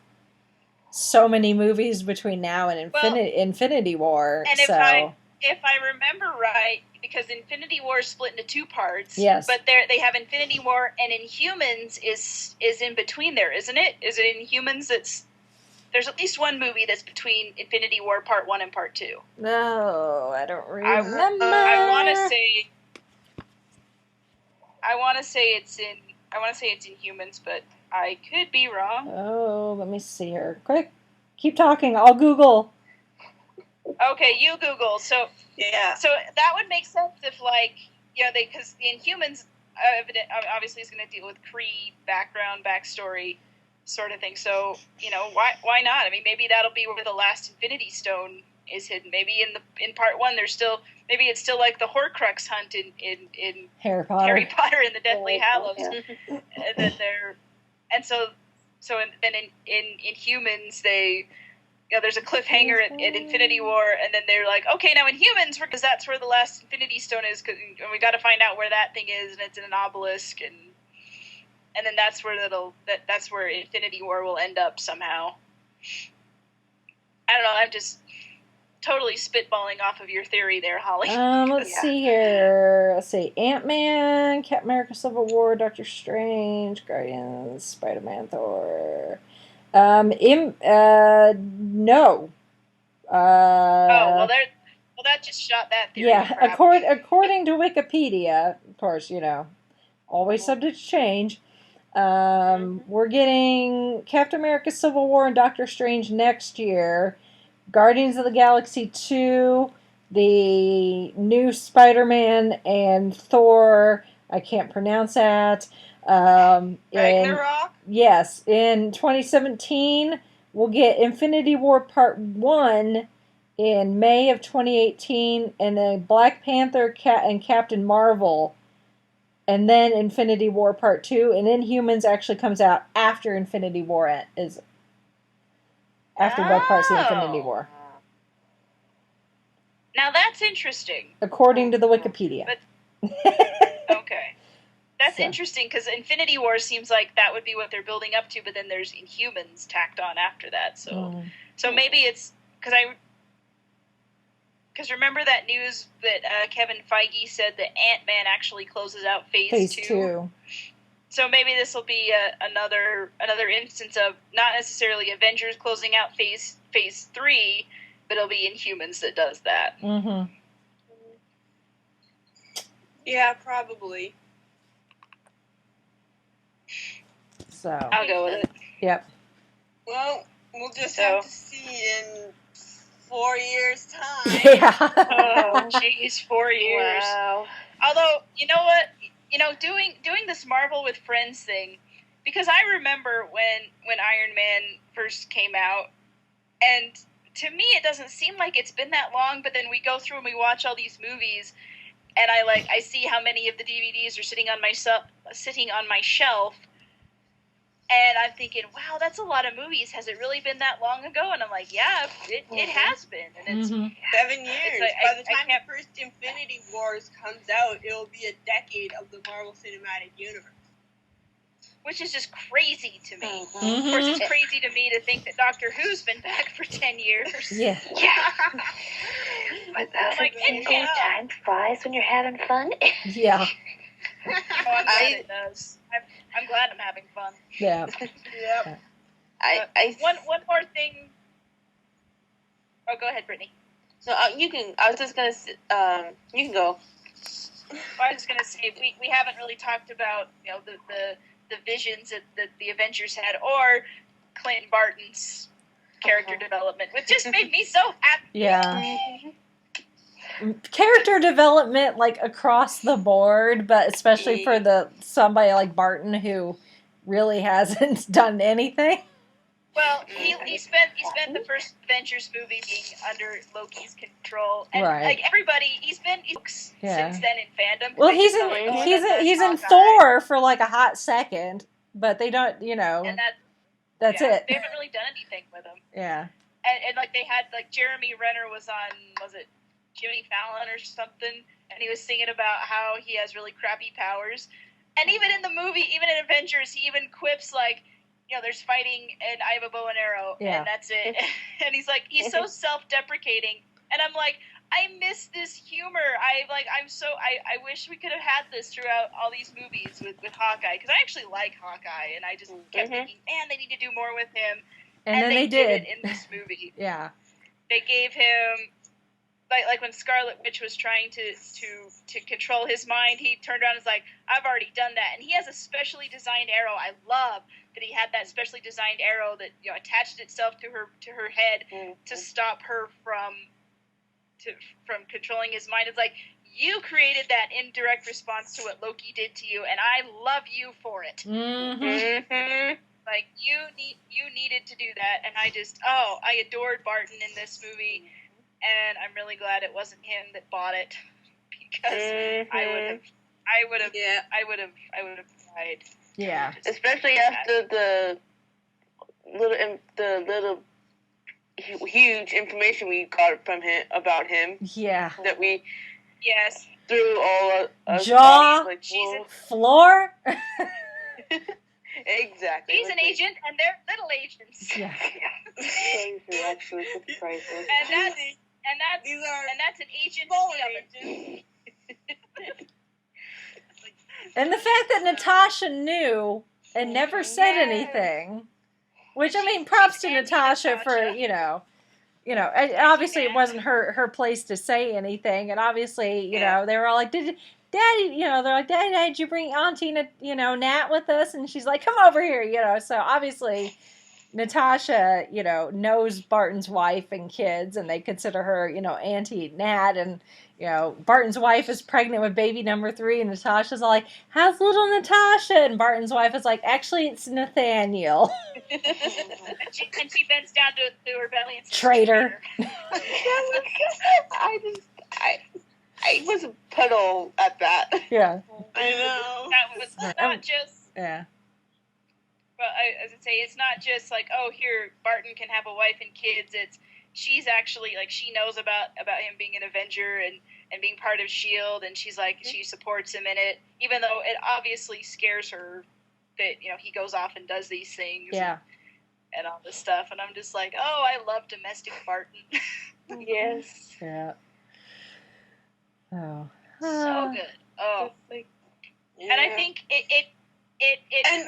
so many movies between now and Infinity War. And so if I remember right, because Infinity War is split into 2 parts. Yes. But they have Infinity War, and Inhumans is in between there, isn't it? Is it Inhumans there's at least one movie that's between Infinity War Part 1 and Part 2. no, I don't remember. I want to say it's Inhumans, but I could be wrong. Oh, let me see here. Quick, keep talking. I'll Google. Okay, you Google. So yeah. So that would make sense if, because the Inhumans obviously is going to deal with Kree backstory sort of thing. So, why not? I mean, maybe that'll be where the last Infinity Stone is hidden. Maybe in Part 1 it's still like the Horcrux hunt in Harry Potter. Harry Potter and the Deathly Hallows. Yeah. And then in Inhumans they. There's a cliffhanger at Infinity War, and then they're like, okay, now in Humans, because that's where the last Infinity Stone is, and we got to find out where that thing is, and it's in an obelisk, and then that's where Infinity War will end up somehow. I don't know. I'm just totally spitballing off of your theory there, Holly. Let's see here. Let's see. Ant-Man, Captain America: Civil War, Doctor Strange, Guardians, Spider-Man, Thor. No. That just shot that theory. Yeah, crap. according to Wikipedia, of course, always subject to change. We're getting Captain America: Civil War and Doctor Strange next year. Guardians of the Galaxy 2, the new Spider-Man, and Thor. I can't pronounce that. Ragnarok? Yes, in 2017, we'll get Infinity War Part 1 in May of 2018, and then Black Panther and Captain Marvel, and then Infinity War Part 2, and Inhumans actually comes out after Infinity War after both parts of Infinity War. Now that's interesting. According to the Wikipedia. Okay. That's interesting, because Infinity War seems like that would be what they're building up to, but then there's Inhumans tacked on after that. So maybe it's because remember that news that Kevin Feige said that Ant-Man actually closes out Phase 2? So maybe this will be another instance of not necessarily Avengers closing out Phase 3, but it'll be Inhumans that does that. Mm-hmm. Yeah, probably. So I'll go with it. Yep. Well, we'll just have to see in 4 years' time. Yeah. Oh, jeez, 4 years. Wow. Although, you know what? doing this Marvel with Friends thing, because I remember when Iron Man first came out, and to me it doesn't seem like it's been that long, but then we go through and we watch all these movies, and I see how many of the DVDs are sitting on my shelf, and I'm thinking, wow, that's a lot of movies. Has it really been that long ago? And I'm like, yeah, it has been. And it's 7 years. Like, By the time the first Infinity Wars comes out, it'll be a decade of the Marvel Cinematic Universe. Which is just crazy to me. Of course, it's crazy to me to think that Doctor Who's been back for 10 years. Yeah. But that's like, time flies when you're having fun. Yeah. I'm glad it does. I'm glad I'm having fun. Yeah. Yep. One more thing. Oh, go ahead, Brittany. No, you can. I was just gonna. You can go. I was just gonna say we haven't really talked about the visions that the Avengers had, or Clint Barton's character development, which just made me so happy. Yeah. Character development, like, across the board, but especially for somebody like Barton who really hasn't done anything. Well, he spent the first Avengers movie being under Loki's control, and like everybody, he's since then in fandom. Well, he's in Thor for like a hot second, but they don't, and that's it. They haven't really done anything with him. Yeah, and like they had Jeremy Renner was it Jimmy Fallon or something, and he was singing about how he has really crappy powers, and even in the movie, even in Avengers, he even quips like, there's fighting, and I have a bow and arrow, and that's it. And he's so self-deprecating, and I'm like, I miss this humor. I wish we could have had this throughout all these movies with Hawkeye, because I actually like Hawkeye, and I just kept thinking, man, they need to do more with him. And then they did it in this movie. Yeah. They gave him, like when Scarlet Witch was trying to control his mind, he turned around and was like, I've already done that. And he has a specially designed arrow. I love that he had that specially designed arrow that attached itself to her head to stop her from controlling his mind. It's like, you created that in direct response to what Loki did to you, and I love you for it. Like, you needed to do that, and I adored Barton in this movie, and I'm really glad it wasn't him that bought it, because I would have cried. Yeah, especially after the little huge information we got from him about him. Yeah, that we yes through all jaw floor. Exactly. He's an agent, and they're little agents. Yeah. Crazy, actually, it's crazy. And that's an agent. And the fact that Natasha knew and never said anything, which, I mean, props to Natasha for, obviously it wasn't her place to say anything, and obviously, they were all like, Daddy, they're like, Daddy, did you bring Auntie, Nat with us? And she's like, come over here, so obviously Natasha, knows Barton's wife and kids, and they consider her, Auntie Nat, and, Barton's wife is pregnant with baby number 3, and Natasha's all like, how's little Natasha? And Barton's wife is like, actually, it's Nathaniel. and she bends down to her belly and says, traitor. I was put all at that. Yeah. I know. That was not just... Yeah. Well, as I say, it's not just like, oh, here, Barton can have a wife and kids. She's actually, like, she knows about him being an Avenger and being part of S.H.I.E.L.D., and she's like, she supports him in it, even though it obviously scares her that, he goes off and does these things. Yeah. And all this stuff, and I'm just like, oh, I love domestic Barton. Yes. Yeah. Oh. So good. Oh. And I think it and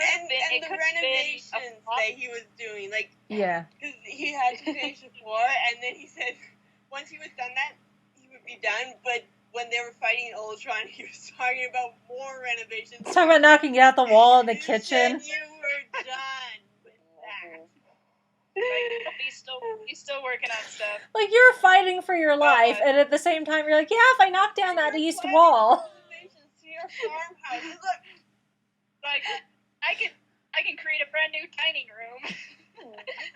the renovations that he was doing, like, yeah, because he had to finish the floor, and then he said once he was done that, he would be done. But when they were fighting Ultron, he was talking about more renovations. Talking about knocking out the wall in the kitchen. Said you were done with that. Like, he's still working on stuff. Like, you're fighting for your life, and at the same time, you're like, yeah, if I knock down that east wall. To your farmhouse Look, Like, I can create a brand new dining room.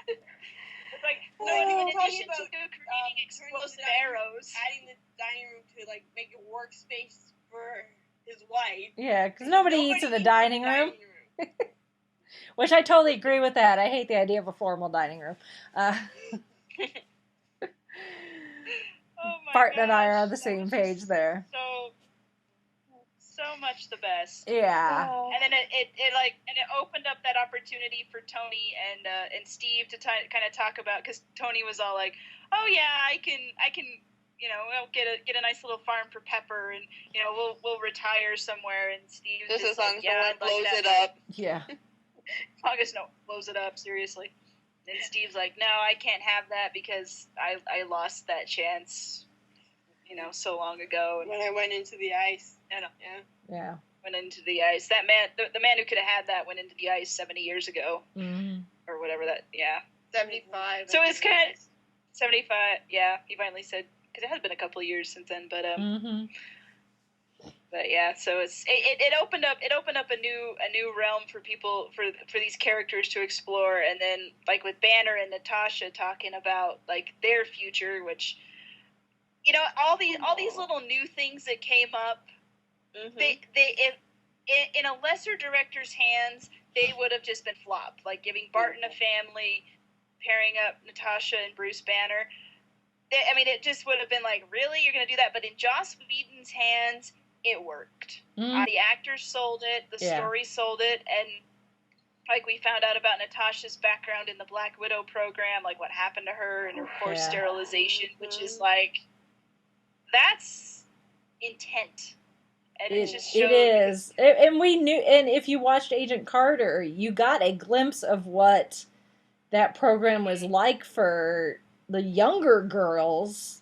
It's like, so in addition to creating explosive arrows, adding the dining room to like make a workspace for his wife. Yeah, because nobody eats in the dining room. Which I totally agree with that. I hate the idea of a formal dining room. Barton and I are on the same page there. So much the best. Yeah. And then it opened up that opportunity for Tony and Steve to kind of talk about, because Tony was all like, oh yeah, I can I'll get a nice little farm for Pepper, and we'll retire somewhere. And Steve just as long as no one blows it up. Yeah. As long as no one blows it up, seriously. And Steve's like, no, I can't have that because I lost that chance, so long ago. And when I went into the ice. Yeah. Went into the ice. That man, the man who could have had that, went into the ice 70 years ago. Mm-hmm. Or whatever that, yeah. 75. So it's kind of 75, yeah. He finally said, because it has been a couple of years since then, but Mm-hmm. But yeah, so it opened up a new realm for people, for these characters to explore. And then like with Banner and Natasha talking about like their future, which all these little new things that came up, they if in a lesser director's hands, they would have just been flopped, like giving Barton a family, pairing up Natasha and Bruce Banner. It just would have been like, really, you're going to do that? But in Joss Whedon's hands, it worked. The actors sold it, the story sold it, and like we found out about Natasha's background in the Black Widow program, like what happened to her and her forced sterilization, which is like, that's intent. And it just showed. It is. And we knew, and if you watched Agent Carter, you got a glimpse of what that program was like for the younger girls.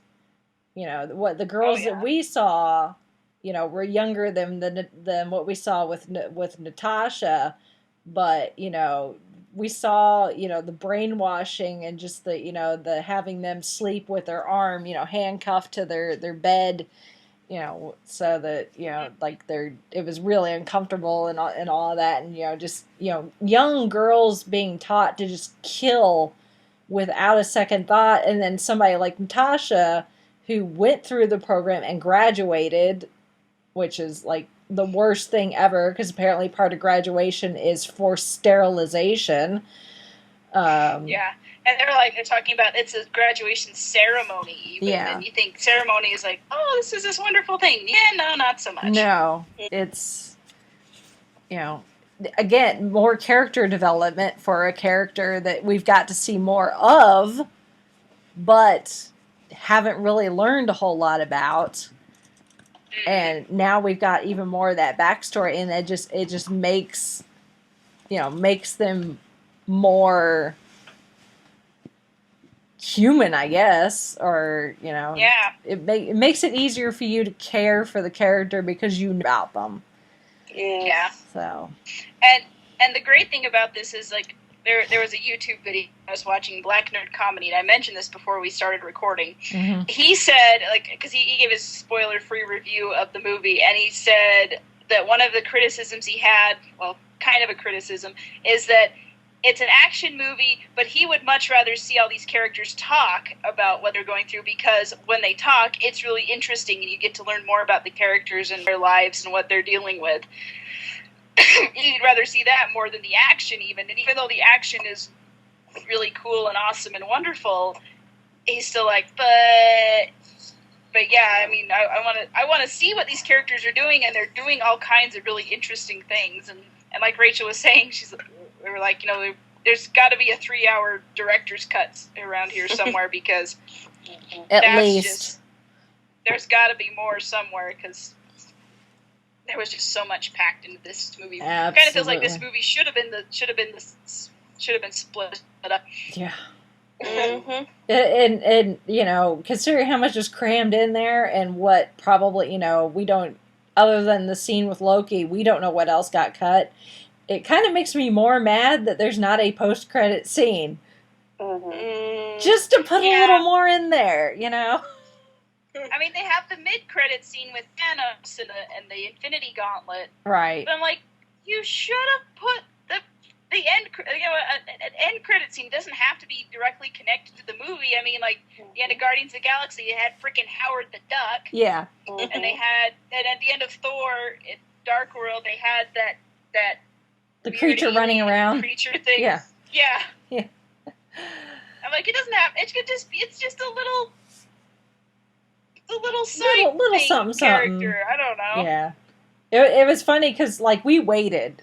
What the girls that we saw, were younger than what we saw with Natasha. But, we saw, the brainwashing and just the having them sleep with their arm, handcuffed to their bed, so that, like it was really uncomfortable and all of that. And, just, young girls being taught to just kill without a second thought. And then somebody like Natasha, who went through the program and graduated, which is like the worst thing ever, because apparently part of graduation is forced sterilization. Yeah, and they're talking about it's a graduation ceremony even, and you think ceremony is like, oh, this is this wonderful thing. Yeah, no, not so much. No, it's, again, more character development for a character that we've got to see more of, but haven't really learned a whole lot about. And now we've got even more of that backstory, and it just makes them more human, I guess, or it makes it easier for you to care for the character because you know about them. Yeah. So. And the great thing about this is like there was a YouTube video I was watching, Black Nerd Comedy, and I mentioned this before we started recording. Mm-hmm. He said, because he gave his spoiler-free review of the movie, and he said that one of the criticisms he had, well, kind of a criticism, is that it's an action movie, but he would much rather see all these characters talk about what they're going through, because when they talk, it's really interesting, and you get to learn more about the characters and their lives and what they're dealing with. You'd rather see that more than the action even. And even though the action is really cool and awesome and wonderful, he's still like, but yeah, I want to see what these characters are doing, and they're doing all kinds of really interesting things. And like Rachel was saying, we were like, there's got to be a 3-hour director's cut around here somewhere, because at least there's got to be more somewhere, because there was just so much packed into this movie. Absolutely. It kind of feels like this movie should have been split up. Yeah. Mm-hmm. And considering how much is crammed in there, and what probably, we don't, other than the scene with Loki, we don't know what else got cut. It kind of makes me more mad that there's not a post-credit scene. Mm-hmm. Just to put a little more in there, I mean, they have the mid-credit scene with Thanos and the Infinity Gauntlet. Right. But I'm like, you should have put the end. An end credit scene doesn't have to be directly connected to the movie. I mean, like the end of Guardians of the Galaxy, it had freaking Howard the Duck. Yeah. And they had, and at the end of Thor, Dark World, they had that the creature running around. Creature thing. Yeah. Yeah. Yeah. I'm like, it doesn't have. It could just be. It's just a little side little thing something, character. something. I don't know. Yeah. It was funny because like we waited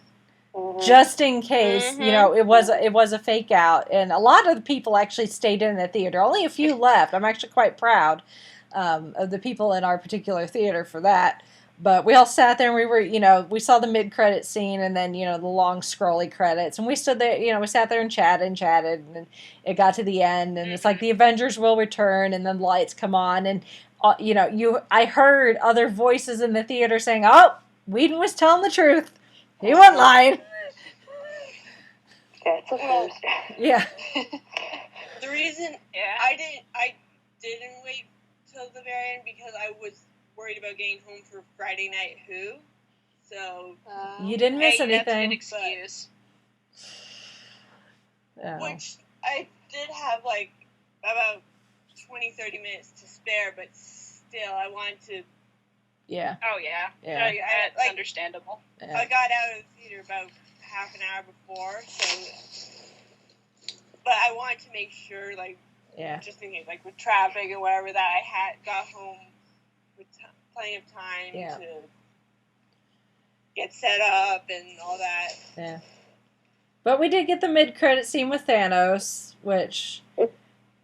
just in case, you know, it was a fake out, and a lot of the people actually stayed in the theater. Only a few left. I'm actually quite proud of the people in our particular theater for that. But we all sat there and we were, you know, we saw the mid-credit scene and then, you know, the long scrolly credits. And we stood there, you know, we sat there and chatted, and then it got to the end. And it's like the Avengers will return, and then lights come on. And, you know, I heard other voices in the theater saying, oh, Whedon was telling the truth. He wasn't lying. That's a first. Yeah. The reason I didn't wait till the very end because I was worried about getting home for Friday Night Who. So You didn't miss anything. That's an excuse. Which I did have like about 20-30 minutes to spare, but still I wanted to. Yeah. Oh yeah. Yeah. That's like, understandable. Yeah. I got out of the theater about half an hour before, but I wanted to make sure, like, just in case, like with traffic or whatever, that I got home with plenty of time to get set up and all that. Yeah. But we did get the mid-credit scene with Thanos, which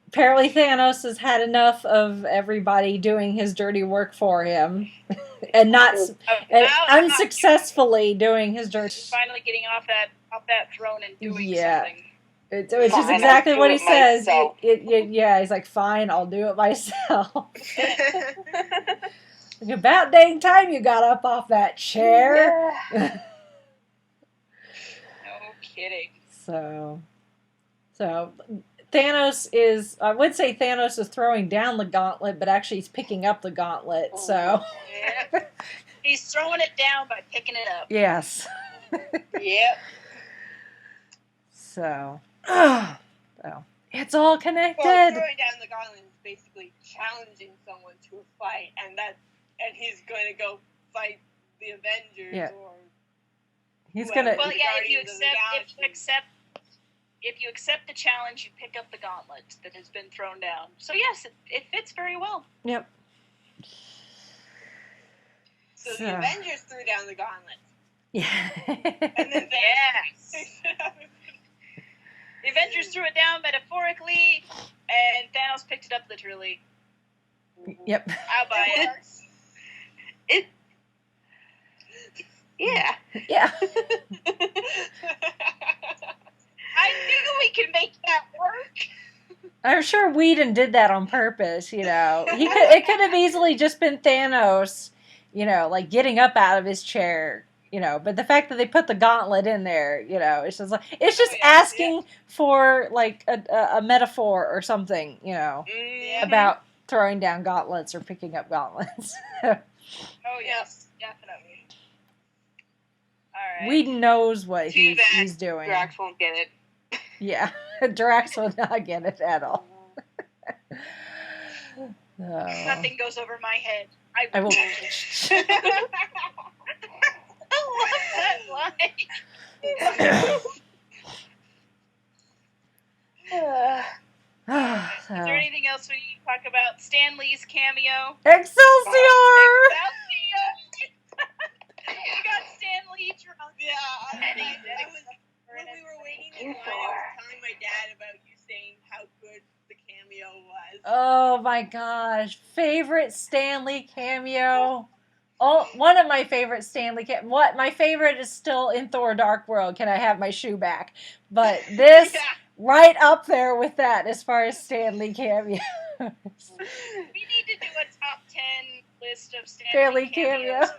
apparently Thanos has had enough of everybody doing his dirty work for him, and unsuccessfly doing his dirty. Finally getting off that throne and doing something. Which is exactly what he says. He's like, fine, I'll do it myself. Like, about dang time you got up off that chair. No kidding. So Thanos is, I would say Thanos is throwing down the gauntlet, but actually he's picking up the gauntlet, so. Yeah. He's throwing it down by picking it up. Yes. Yep. So, it's all connected. Well, throwing down the gauntlet is basically challenging someone to a fight, and he's going to go fight the Avengers or he's going to. Well, yeah, if you accept the challenge, you pick up the gauntlet that has been thrown down. So yes, it fits very well. Yep. So the Avengers threw down the gauntlet. Yeah. And then the Avengers threw it down metaphorically, and Thanos picked it up literally. Yep. I'll buy it. Yeah. Yeah. I knew we could make that work. I'm sure Whedon did that on purpose, you know. It could have easily just been Thanos, you know, like getting up out of his chair, you know. But the fact that they put the gauntlet in there, you know, it's just like asking for like a metaphor or something, you know, about throwing down gauntlets or picking up gauntlets. Oh yes, definitely. All right. Whedon knows what he's doing. Drax won't get it. Yeah, Drax will not get it at all. Nothing goes over my head. I will. I love that line. Is there anything else we need to talk about? Stan Lee's cameo. Excelsior! We got Stan Lee drunk. Yeah, when we were waiting in line, I was telling my dad about you saying how good the cameo was. Oh my gosh. Favorite Stan Lee cameo? Oh, one of my favorite Stan Lee my favorite is still in Thor Dark World. Can I have my shoe back? But this, right up there with that as far as Stan Lee cameos. We need to do a top 10 list of Stan Lee cameos.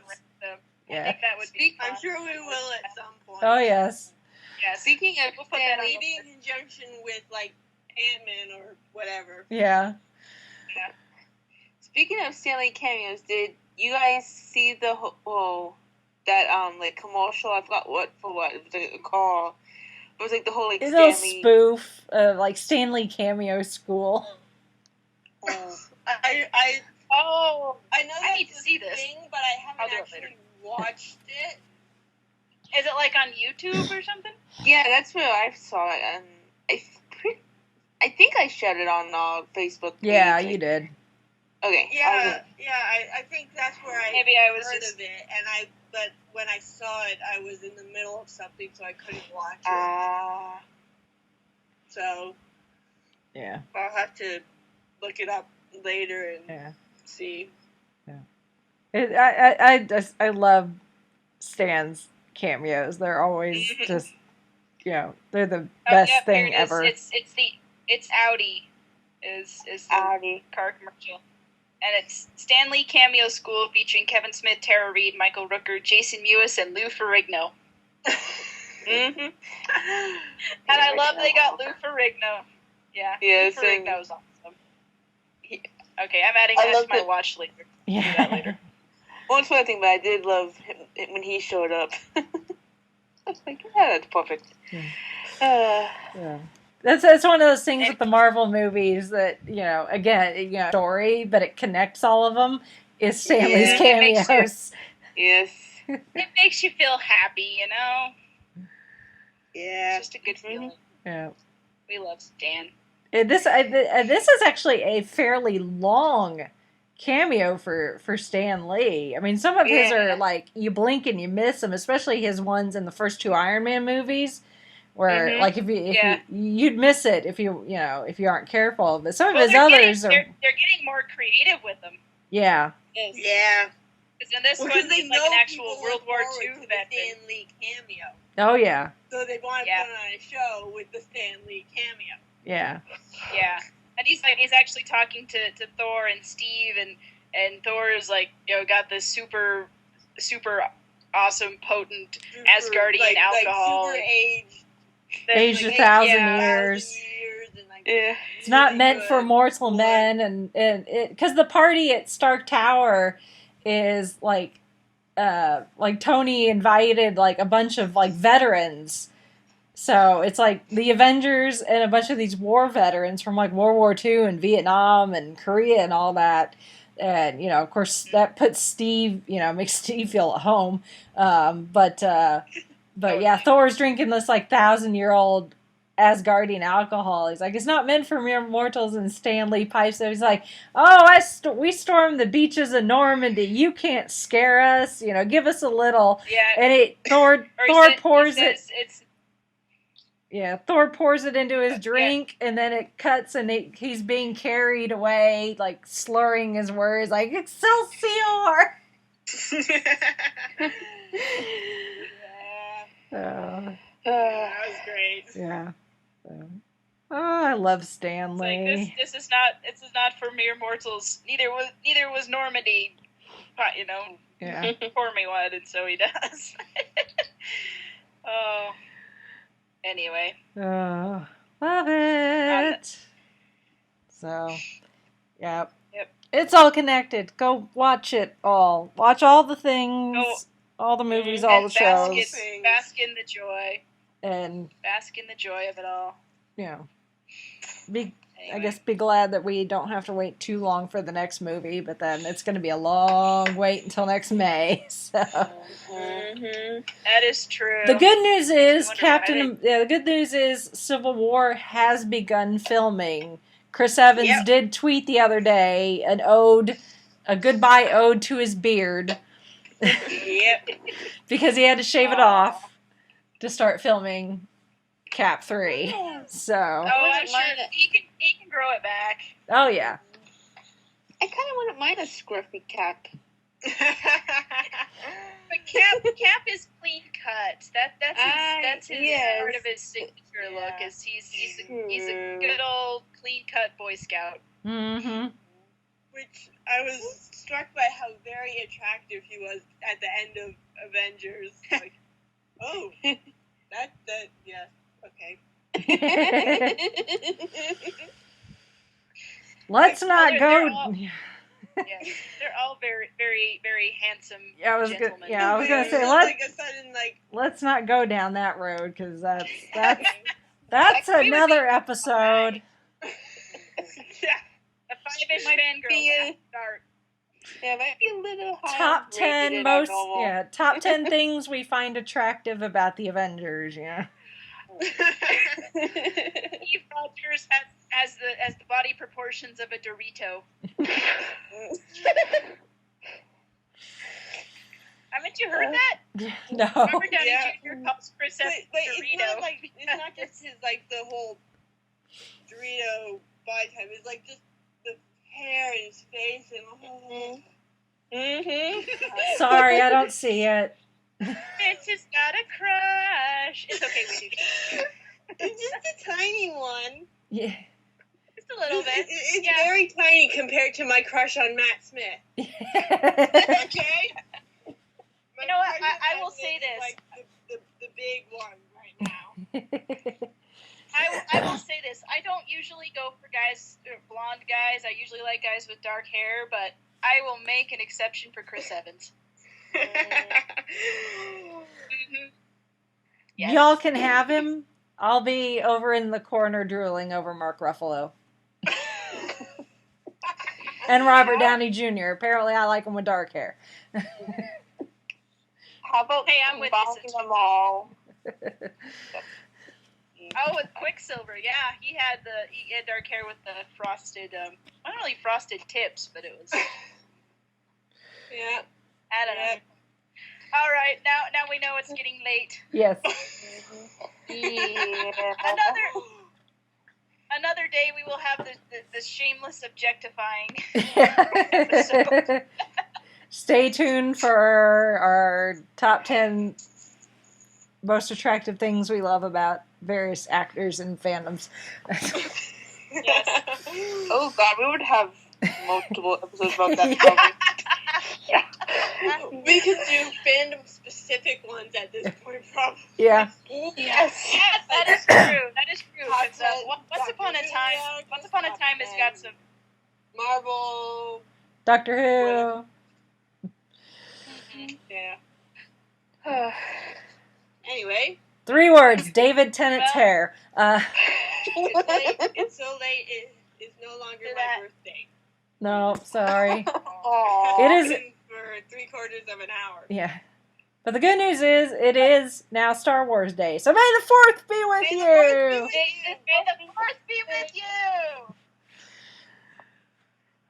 I think that would be fun. I'm sure we will at some point. Oh, yes. Yeah, Speaking of Stan Lee, maybe in conjunction with like Ant-Man or whatever. Yeah. Speaking of Stanley cameos, did you guys see the that like commercial? I forgot what it was like a car. It was like the whole like It's a Stanley spoof of like Stanley cameo school. I Oh, know I that's need to a see this. thing, but I I'll haven't do it later. actually watched it. Is it like on YouTube or something? Yeah, that's where I saw it, and I think I shared it on Facebook. Yeah, page. you did. Okay. I think that's where I Maybe I was heard just- of it, but when I saw it, I was in the middle of something, so I couldn't watch it. So Yeah. I'll have to look it up later and Yeah. see. I love Stan's cameos. They're always just, they're the best Here thing it is. ever. It's Audi is the Audi. car commercial. And it's Stanley Cameo School featuring Kevin Smith, Tara Reid, Michael Rooker, Jason Mewes, and Lou Ferrigno. And I love they got Lou Ferrigno. Yeah, Yes, Lou Ferrigno's awesome. Okay, I'm adding that to my watch later. Do that later. One funny thing, but I did love him when he showed up. I was like, yeah, that's perfect. Yeah. That's one of those things with the Marvel movies that, again, story, but it connects all of them, is Stanley's Yeah. cameos. Yes. It makes you feel happy, Yeah. It's just a good feeling. Yeah. We love Stan. This is actually a fairly long cameo for Stan Lee. I mean, some of his are like, you blink and you miss them, especially his ones in the first two Iron Man movies. Where like if you'd miss it if you aren't careful, but some of his others they're getting more creative with them. Yeah. Yeah. Because in this one, Because he's like an actual World War II veteran. Stan Lee cameo. Oh yeah. So they want to put on a show with the Stan Lee cameo. Yeah. Yeah, and he's actually talking to Thor and Steve, and Thor is like got this super awesome potent Asgardian alcohol. Like super aged 1,000 years. It's not meant for mortal men, and it because the party at Stark Tower is like Tony invited like a bunch of like veterans, so it's like the Avengers and a bunch of these war veterans from like World War II and Vietnam and Korea and all that. And of course that puts Steve, makes Steve feel at home, But yeah, Thor's drinking this like 1,000-year-old Asgardian alcohol. He's like, it's not meant for mere mortals. And Stanley pipes up. He's like, we stormed the beaches of Normandy. You can't scare us. Give us a little. Yeah. And Thor pours it. It's Thor pours it into his drink, and then it cuts, and he's being carried away, like slurring his words, like Excelsior. that was great. Yeah. I love Stanley. like this is not for mere mortals. Neither was Normandy. Yeah. Pour me one, and so he does. Oh. Anyway. Oh, love it. So, yeah. Yep. It's all connected. Go watch it all. Watch all the things, all the movies, all the shows. Bask in the joy. And bask in the joy of it all. I guess be glad that we don't have to wait too long for the next movie, but then it's going to be a long wait until next May. So That is true. the good news is the good news is Civil War has begun filming. Chris Evans did tweet the other day a goodbye ode to his beard. Yep. Because he had to shave it off to start filming Cap 3. So. I'm sure he can grow it back. Oh yeah. I kind of wouldn't mind a scruffy Cap. But Cap is clean cut. That's his part of his signature look. Is he's a good old clean cut Boy Scout. Mm-hmm. Which I was struck by how very attractive he was at the end of Avengers. Like, oh, that yeah, okay. Let's not go. Yes, they're all very, very, very handsome I was gentlemen. gonna say like a sudden let's not go down that road because that's We would another episode. yeah. A 5-ish fangirl be start. Yeah, it might be a little high. Top 10 top 10 things we find attractive about the Avengers. Yeah. Steve Rogers has the body proportions of a Dorito. Haven't you heard that? No. Robert Downey Yeah. Jr. calls Chris But Evans it's Dorito. not just his the whole Dorito body type. It's like just the hair and his face and Sorry, I don't see it. Vince has got a crush. It's okay, we do. It's just a tiny one. Yeah. Just a little bit. It's Yeah. very tiny compared to my crush on Matt Smith. Okay. You know what? I will say this. Like the big one right now. I will say this. I don't usually go for blonde guys. I usually like guys with dark hair, but I will make an exception for Chris Evans. Yes. Y'all can have him. I'll be over in the corner drooling over Mark Ruffalo. And Robert Downey Jr. Apparently I like him with dark hair. How about I'm with combining you, them all? Oh, with Quicksilver, yeah, he had dark hair with the frosted, not really frosted tips, but it was. Yeah. I don't know. All right, now we know it's getting late. Yes. Yeah. Another day we will have the shameless objectifying. Stay tuned for our top 10 most attractive things we love about various actors and fandoms. Yes. Oh God, we would have multiple episodes about that. Yeah. Probably. We could do fandom specific ones at this point, probably. Yeah. Yes. Yes, that is true. That is true. Hot 'Cause, Tub, Once Upon a Time has got some. Marvel. Doctor Who. Yeah. Anyway. 3 words. David Tennant's hair. It's so late. It's no longer my birthday. No, sorry. Aw. It is. For 3/4 of an hour. Yeah. But the good news is, it is now Star Wars Day. So may the 4th be with you! May the 4th be with you.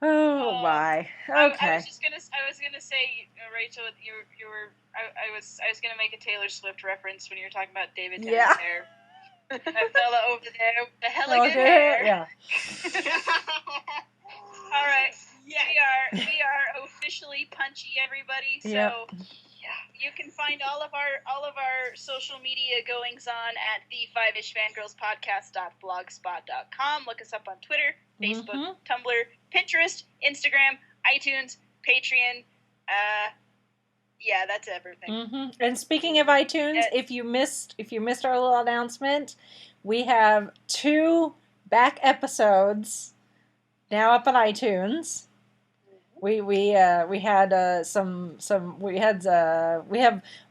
Oh my. Okay. I was gonna say, Rachel, you were. I was gonna make a Taylor Swift reference when you were talking about David Tennant's Yeah. hair. That fella over there with the hella good hair. Yeah. All right. Yes. We are officially punchy, everybody. So Yep. you can find all of our social media goings on at the 5ish Fangirls Podcast.blogspot.com. Look us up on Twitter, Facebook, Tumblr, Pinterest, Instagram, iTunes, Patreon. Yeah, that's everything. And speaking of iTunes, if you missed our little announcement, we have 2 back episodes now up on iTunes. We're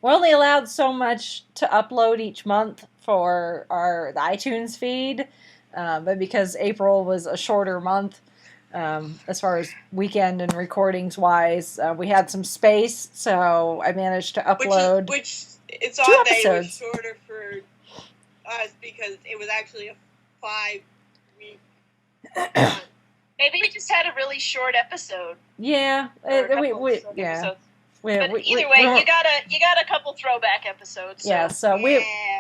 only allowed so much to upload each month for the iTunes feed, but because April was a shorter month, as far as weekend and recordings wise, we had some space, so I managed to upload Which it's 2 odd that it was episodes. shorter for us because it was actually a 5-week. Maybe we just had a really short episode. Yeah, Or a couple we short yeah. episodes. We, But we, either we- way, we're- you got a couple throwback episodes. So. yeah. So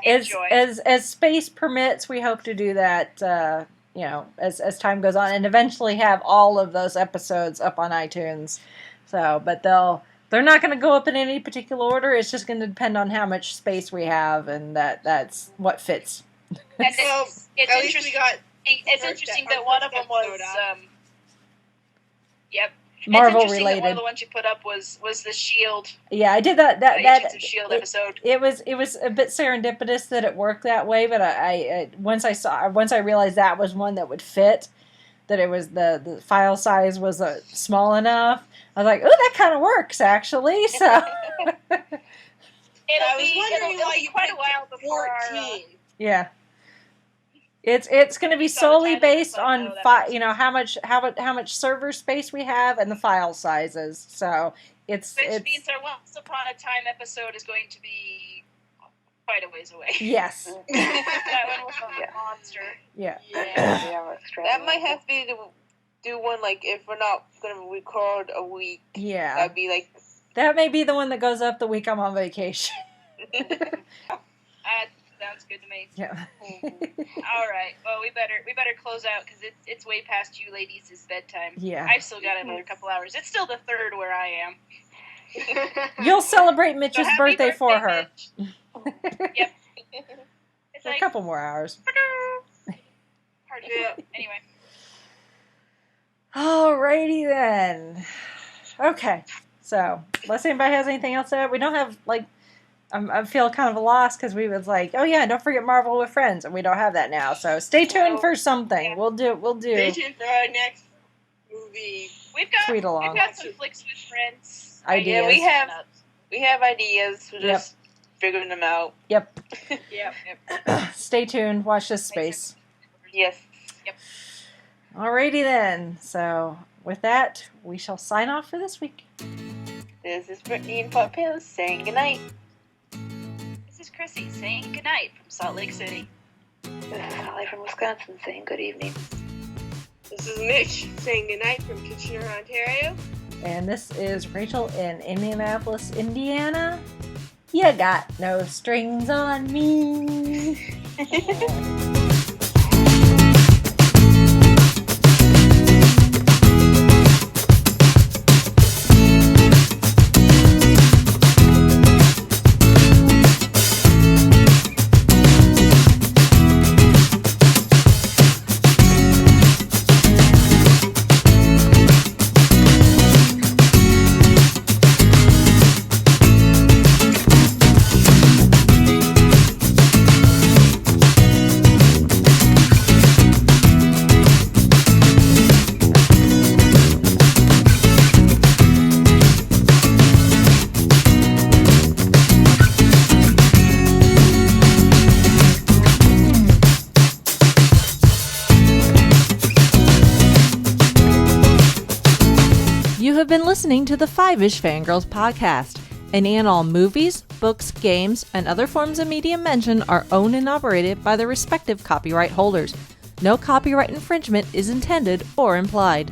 Enjoy. as space permits, we hope to do that. As time goes on, and eventually have all of those episodes up on iTunes. So, but they're not going to go up in any particular order. It's just going to depend on how much space we have, and that's what fits. And Well, it's at least interesting. we got It's first interesting ep- that one our of them first was. episode out. Yep. Marvel it's interesting that one related. of the ones you put up was the Shield. Yeah, I did that. Agents of Shield episode. It was a bit serendipitous that it worked that way, but I once I realized that was one that would fit, that it was the file size was small enough. I was like, oh, that kind of works actually. So It'll be quite a while before 14. yeah. It's going to be solely based on how much server space we have and the file sizes. So which means our Once Upon a Time episode is going to be quite a ways away. Yes. That one was a monster. Yeah. That might have to be to do one, like, if we're not going to record a week. Yeah. That'd be like... That may be the one that goes up the week I'm on vacation. Sounds good to me. Yeah. All right. Well, we better close out because it's way past you ladies' bedtime. Yeah. I've still got another couple hours. It's still the 3rd where I am. You'll celebrate Mitch's So birthday for her. Mitch. Yep. It's A couple more hours. Party. Anyway. Alrighty then. Okay. So, unless anybody has anything else to add, we don't have, like, I feel kind of lost because we was like, oh yeah, don't forget Marvel with Friends, and we don't have that now. So stay tuned for something. Yeah. We'll do. Stay tuned for our next movie. We've Tweet along. got some flicks with friends. Ideas. Yeah, we have ideas. We're just figuring them out. Yep. Yep. Stay tuned. Watch this space. Yes. Yep. Alrighty then. So with that, we shall sign off for this week. This is Brittany and Pot Pills saying goodnight. This is Chrissy saying goodnight from Salt Lake City. This is Holly from Wisconsin saying good evening. This is Mitch saying goodnight from Kitchener, Ontario. And this is Rachel in Indianapolis, Indiana. You got no strings on me. You have been listening to the Five-ish Fangirls podcast. Any and all movies, books, games, and other forms of media mentioned are owned and operated by the respective copyright holders. No copyright infringement is intended or implied.